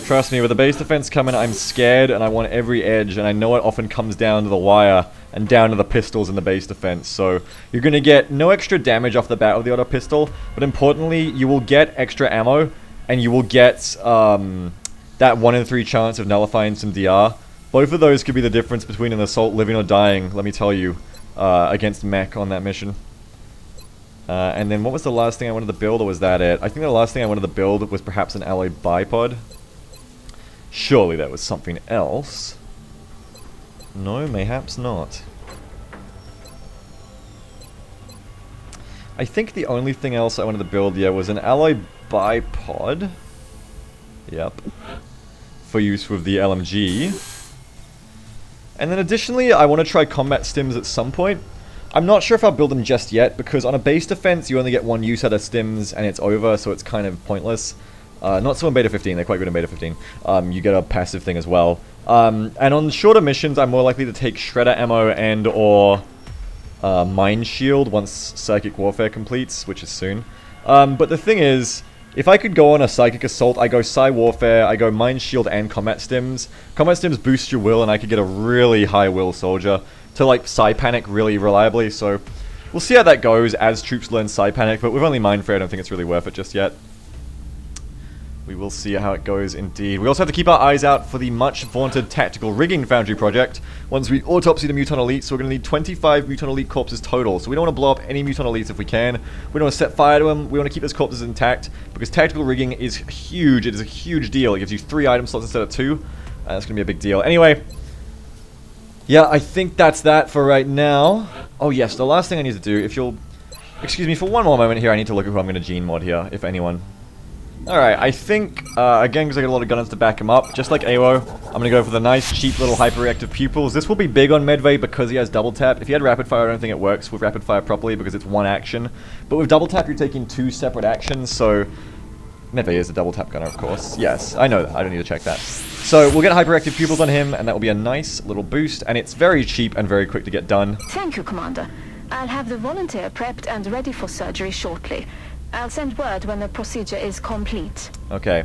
Trust me, with the base defense coming, I'm scared and I want every edge, and I know it often comes down to the wire and down to the pistols in the base defense. So you're going to get no extra damage off the bat with the auto pistol, but importantly, you will get extra ammo. And you will get that 1 in 3 chance of nullifying some DR. Both of those could be the difference between an assault living or dying, let me tell you, against mech on that mission. And then what was the last thing I wanted to build, or was that it? I think the last thing I wanted to build was perhaps an alloy bipod. Surely that was something else. No, mayhaps not. I think the only thing else I wanted to build, yeah, was an alloy bipod. Yep. For use with the LMG. And then additionally, I want to try combat stims at some point. I'm not sure if I'll build them just yet, because on a base defense, you only get 1 use out of stims, and it's over, so it's kind of pointless. Not so in Beta 15, they're quite good in Beta 15. You get a passive thing as well. And on shorter missions, I'm more likely to take shredder ammo and or Mind Shield once Psychic Warfare completes, which is soon. But the thing is, if I could go on a Psychic Assault, I go Psy Warfare, I go Mind Shield and Combat Stims. Combat Stims boost your will, and I could get a really high will soldier to, like, Psy Panic really reliably, so we'll see how that goes as troops learn Psy Panic, but with only Mind Free, I don't think it's really worth it just yet. We will see how it goes indeed. We also have to keep our eyes out for the much vaunted Tactical Rigging Foundry project. Once we autopsy the Mutant Elites, so we're going to need 25 Mutant Elite corpses total. So we don't want to blow up any Mutant Elites if we can. We don't want to set fire to them. We want to keep those corpses intact, because Tactical Rigging is huge. It is a huge deal. It gives you 3 item slots instead of 2. That's going to be a big deal. Anyway, yeah, I think that's that for right now. Oh yes, the last thing I need to do, if you'll excuse me for one more moment here, I need to look at who I'm going to gene mod here, if anyone. Alright, I think, again, because I got a lot of guns to back him up, just like AWO, I'm going to go for the nice, cheap little hyper-reactive pupils. This will be big on Medvay because he has double tap. If he had rapid fire, I don't think it works with rapid fire properly because it's 1 action. But with double tap, you're taking 2 separate actions, so Medvay is a double tap gunner, of course. Yes, I know that. I don't need to check that. So we'll get hyper-reactive pupils on him, and that will be a nice little boost, and it's very cheap and very quick to get done. Thank you, Commander. I'll have the volunteer prepped and ready for surgery shortly. I'll send word when the procedure is complete. Okay.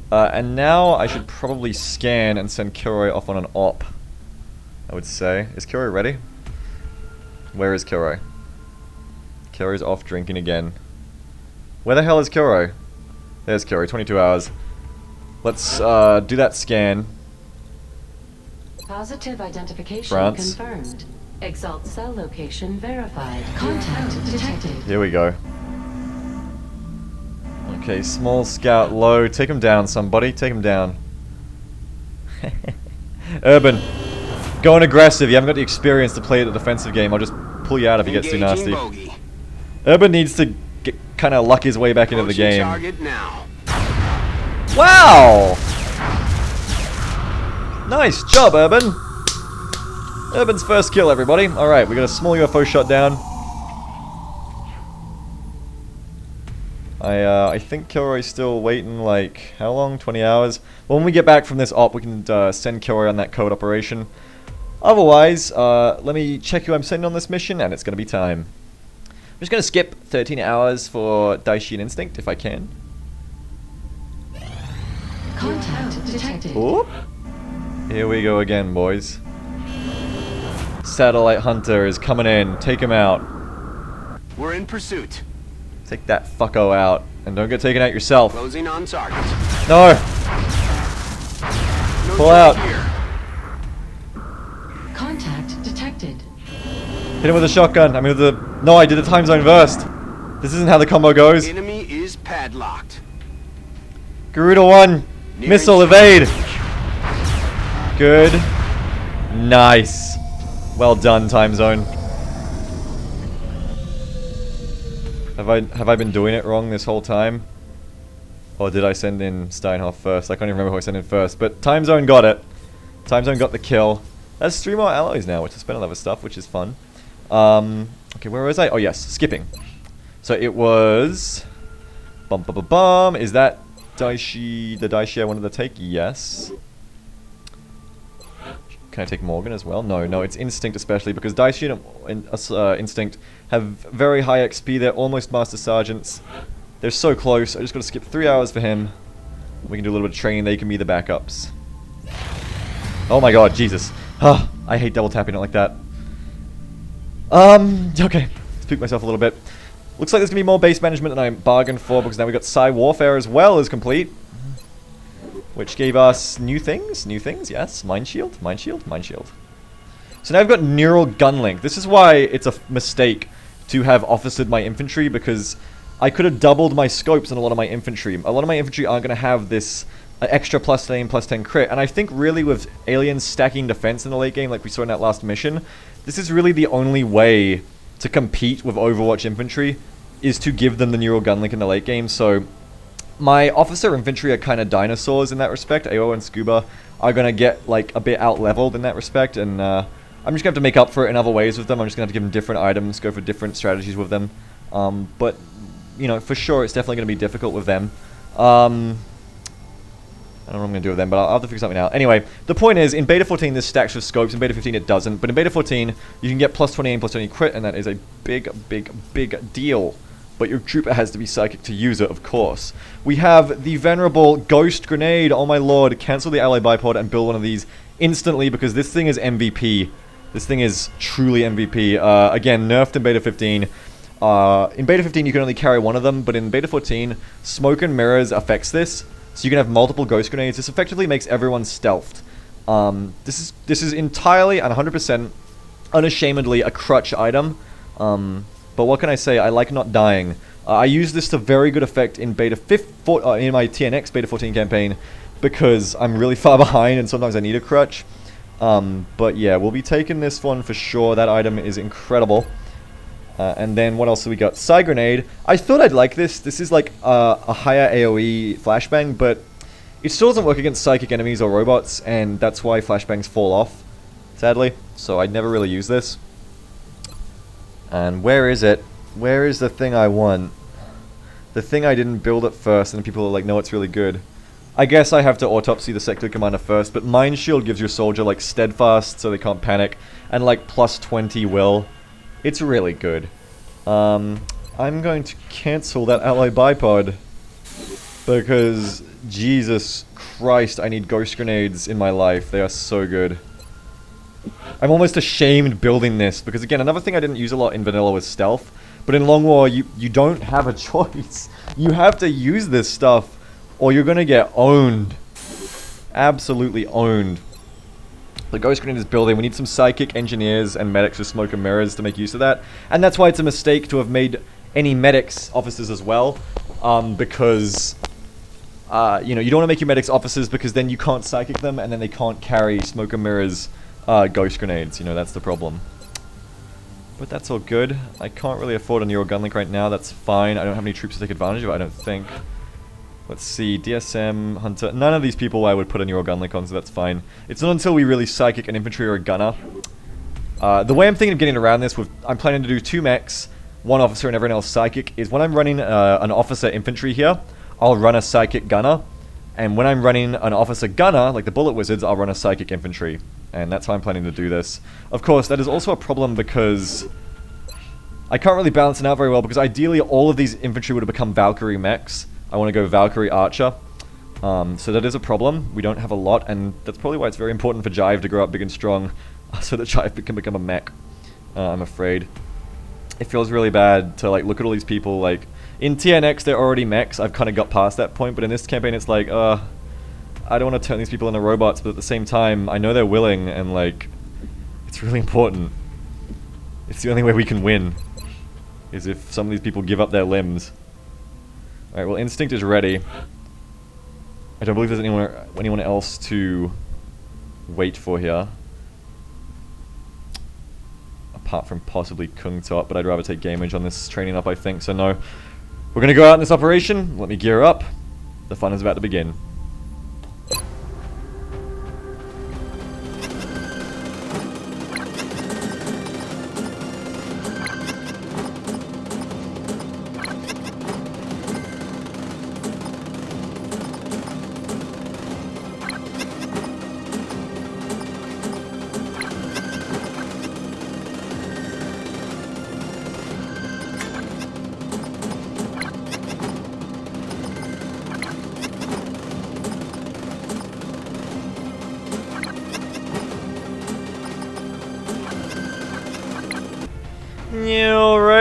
And now I should probably scan and send Kilroy off on an op, I would say. Is Kilroy ready? Where is Kilroy? Kilroy's off drinking again. Where the hell is Kilroy? There's Kilroy, 22 hours. Let's do that scan. Positive identification France. confirmed. Exalt cell location verified. Contact detected. Here we go. Okay, small scout low. Take him down, somebody. Take him down. Urban. Going aggressive. You haven't got the experience to play the defensive game. I'll just pull you out if he gets too nasty. Bogey. Urban needs to kind of luck his way back into the game. Target now. Wow! Nice job, Urban. Urban's first kill, everybody. Alright, we got a small UFO shot down. I think Kilroy's still waiting, like, how long? 20 hours? Well, when we get back from this op, we can send Kilroy on that code operation. Otherwise, let me check who I'm sending on this mission, and it's going to be time. I'm just going to skip 13 hours for Daishin Instinct, if I can. Contact detected. Oop. Here we go again, boys. Satellite Hunter is coming in. Take him out. We're in pursuit. Take that fucko out. And don't get taken out yourself. Closing on target. No! No Pull out. Here. Contact detected. Hit him with a shotgun. I mean with the... No, I did the time zone first. This isn't how the combo goes. Enemy is padlocked. Garuda 1. Missile evade. Good. Nice. Well done, time zone. Have I been doing it wrong this whole time? Or did I send in Steinhoff first? I can't even remember who I sent in first. But time zone got it. Time zone got the kill. There's 3 more alloys now, which is better than other stuff, which is fun. Okay, where was I? Oh yes, skipping. So it was... Bum bum bum bum. Is that Daishi, the Daishi I wanted to take? Yes. Can I take Morgan as well? No, it's Instinct especially, because Daishi and Instinct have very high XP. They're almost Master Sergeants. They're so close. I just gotta skip 3 hours for him. We can do a little bit of training. They can be the backups. Oh my god, Jesus. I hate double tapping it like that. Okay. Spook myself a little bit. Looks like there's gonna be more base management than I bargained for, because now we got Psy Warfare as well as complete. Which gave us new things, yes. Mind Shield. So now I've got Neural Gun Link. This is why it's a mistake to have officered my infantry, because I could have doubled my scopes on a lot of my infantry. A lot of my infantry aren't going to have this extra +10 crit, and I think really with aliens stacking defense in the late game like we saw in that last mission, this is really the only way to compete with Overwatch infantry, is to give them the Neural Gun Link in the late game. So my officer infantry are kind of dinosaurs in that respect. AO and Scuba are going to get like a bit out-leveled in that respect, and I'm just going to have to make up for it in other ways with them. I'm just going to have to give them different items, go for different strategies with them. But, you know, for sure it's definitely going to be difficult with them. I don't know what I'm going to do with them, but I'll have to figure something out. Anyway, the point is, in Beta 14 this stacks with scopes, in Beta 15 it doesn't, but in Beta 14 you can get +20 and +20 crit, and that is a big deal. But your trooper has to be psychic to use it, of course. We have the venerable Ghost Grenade. Oh my lord, cancel the ally bipod and build one of these instantly, because this thing is MVP. This thing is truly MVP. Again, nerfed in Beta 15. In Beta 15 you can only carry one of them, but in Beta 14, Smoke and Mirrors affects this. So you can have multiple Ghost Grenades. This effectively makes everyone stealthed. This is entirely and 100% unashamedly a crutch item. But what can I say? I like not dying. I use this to very good effect in in my TNX Beta 14 campaign, because I'm really far behind and sometimes I need a crutch. But yeah, we'll be taking this one for sure. That item is incredible. And then what else do we got? Psy Grenade. I thought I'd like this. This is like a higher AoE flashbang, but it still doesn't work against psychic enemies or robots, and that's why flashbangs fall off, sadly. So I'd never really use this. And where is it? Where is the thing I want? The thing I didn't build at first, and people are like, no, it's really good. I guess I have to autopsy the sector commander first, but Mind Shield gives your soldier like steadfast, so they can't panic, and like +20 will. It's really good. I'm going to cancel that ally bipod, because Jesus Christ, I need Ghost Grenades in my life. They are so good. I'm almost ashamed building this, because again, another thing I didn't use a lot in vanilla was stealth, but in Long War, you don't have a choice. You have to use this stuff, or you're gonna get owned. Absolutely owned. The Ghost Grenade is building. We need some psychic engineers and medics with Smoke and Mirrors to make use of that, and that's why it's a mistake to have made any medics officers as well, because you know, you don't want to make your medics officers, because then you can't psychic them, and then they can't carry Smoke and Mirrors Ghost Grenades. You know, that's the problem. But that's all good. I can't really afford a Neural Gun Link right now. That's fine. I don't have any troops to take advantage of it, I don't think. Let's see. DSM, Hunter. None of these people I would put a Neural Gun Link on, so that's fine. It's not until we really psychic an infantry or a gunner. The way I'm thinking of getting around this, I'm planning to do 2 mechs, 1 officer and everyone else psychic, is when I'm running an officer infantry here, I'll run a psychic gunner. And when I'm running an officer gunner, like the Bullet Wizards, I'll run a psychic infantry. And that's how I'm planning to do this. Of course, that is also a problem because I can't really balance it out very well, because ideally all of these infantry would have become Valkyrie mechs. I want to go Valkyrie Archer. So that is a problem. We don't have a lot, and that's probably why it's very important for Jive to grow up big and strong, so that Jive can become a mech. I'm afraid. It feels really bad to like look at all these people. Like in TNX, they're already mechs. I've kind of got past that point, but in this campaign, it's like, I don't want to turn these people into robots, but at the same time, I know they're willing, and like, it's really important. It's the only way we can win, is if some of these people give up their limbs. Alright, well, Instinct is ready. I don't believe there's anyone else to wait for here. Apart from possibly Copptertop, but I'd rather take Gamage on this training up, I think, so no. We're gonna go out in this operation, let me gear up. The fun is about to begin.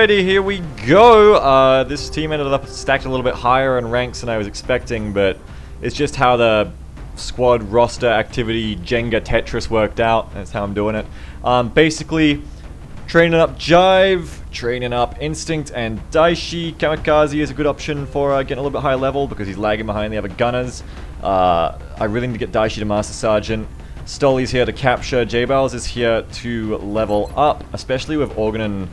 Alrighty, here we go. This team ended up stacked a little bit higher in ranks than I was expecting, but it's just how the squad roster activity Jenga Tetris worked out. That's how I'm doing it. Basically, training up Jive, training up Instinct and Daishi. Kamikaze is a good option for getting a little bit higher level because he's lagging behind the other gunners. I really need to get Daishi to Master Sergeant. Stolly's here to capture. J-Bowles is here to level up, especially with Organ and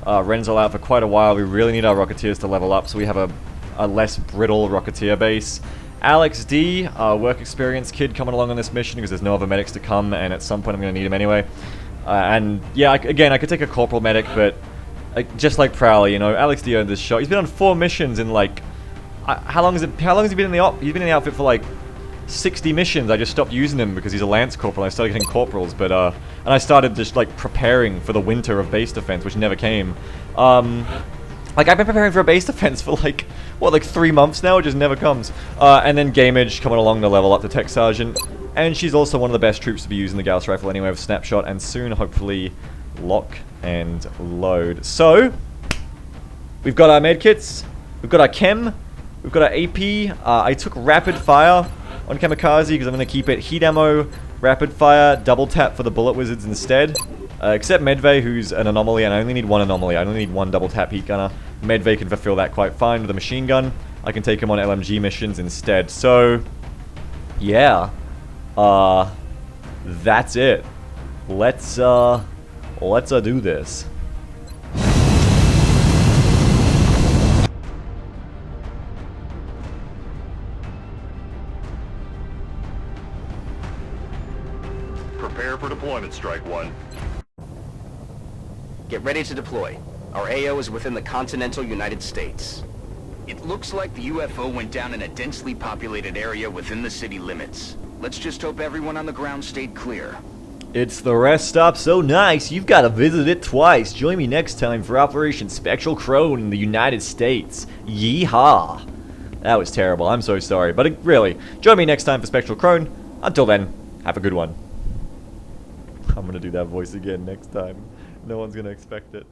Renzel out for quite a while. We really need our Rocketeers to level up so we have a less brittle Rocketeer base. Alex D, work experience kid coming along on this mission because there's no other medics to come, and at some point I'm going to need him anyway. And yeah, again, I could take a Corporal medic, but just like Prowler, you know, Alex D earned this shot. He's been on 4 missions in like... How long has he been in the op? He's been in the outfit for like 60 missions. I just stopped using him because he's a Lance Corporal. I started getting Corporals, but and I started just like preparing for the winter of base defense, which never came. Like I've been preparing for a base defense for like what, like 3 months now. It just never comes. And then Gamage coming along to level up to Tech Sergeant, and she's also one of the best troops to be using the Gauss Rifle anyway with Snapshot, and soon hopefully Lock and Load. So we've got our medkits, we've got our chem, we've got our AP. I took Rapid Fire on Kamikaze because I'm going to keep it heat ammo, rapid fire, double tap for the bullet wizards instead. Except Medvay, who's an anomaly, and I only need one anomaly. I only need one double tap heat gunner. Medvay can fulfill that quite fine with a machine gun. I can take him on LMG missions instead. So, yeah. That's it. Let's do this. Prepare for deployment, Strike One. Get ready to deploy. Our AO is within the continental United States. It looks like the UFO went down in a densely populated area within the city limits. Let's just hope everyone on the ground stayed clear. It's the rest stop so nice, you've got to visit it twice. Join me next time for Operation Spectral Crone in the United States. Yeehaw! That was terrible, I'm so sorry. But really, join me next time for Spectral Crone. Until then, have a good one. I'm gonna do that voice again next time. No one's gonna expect it.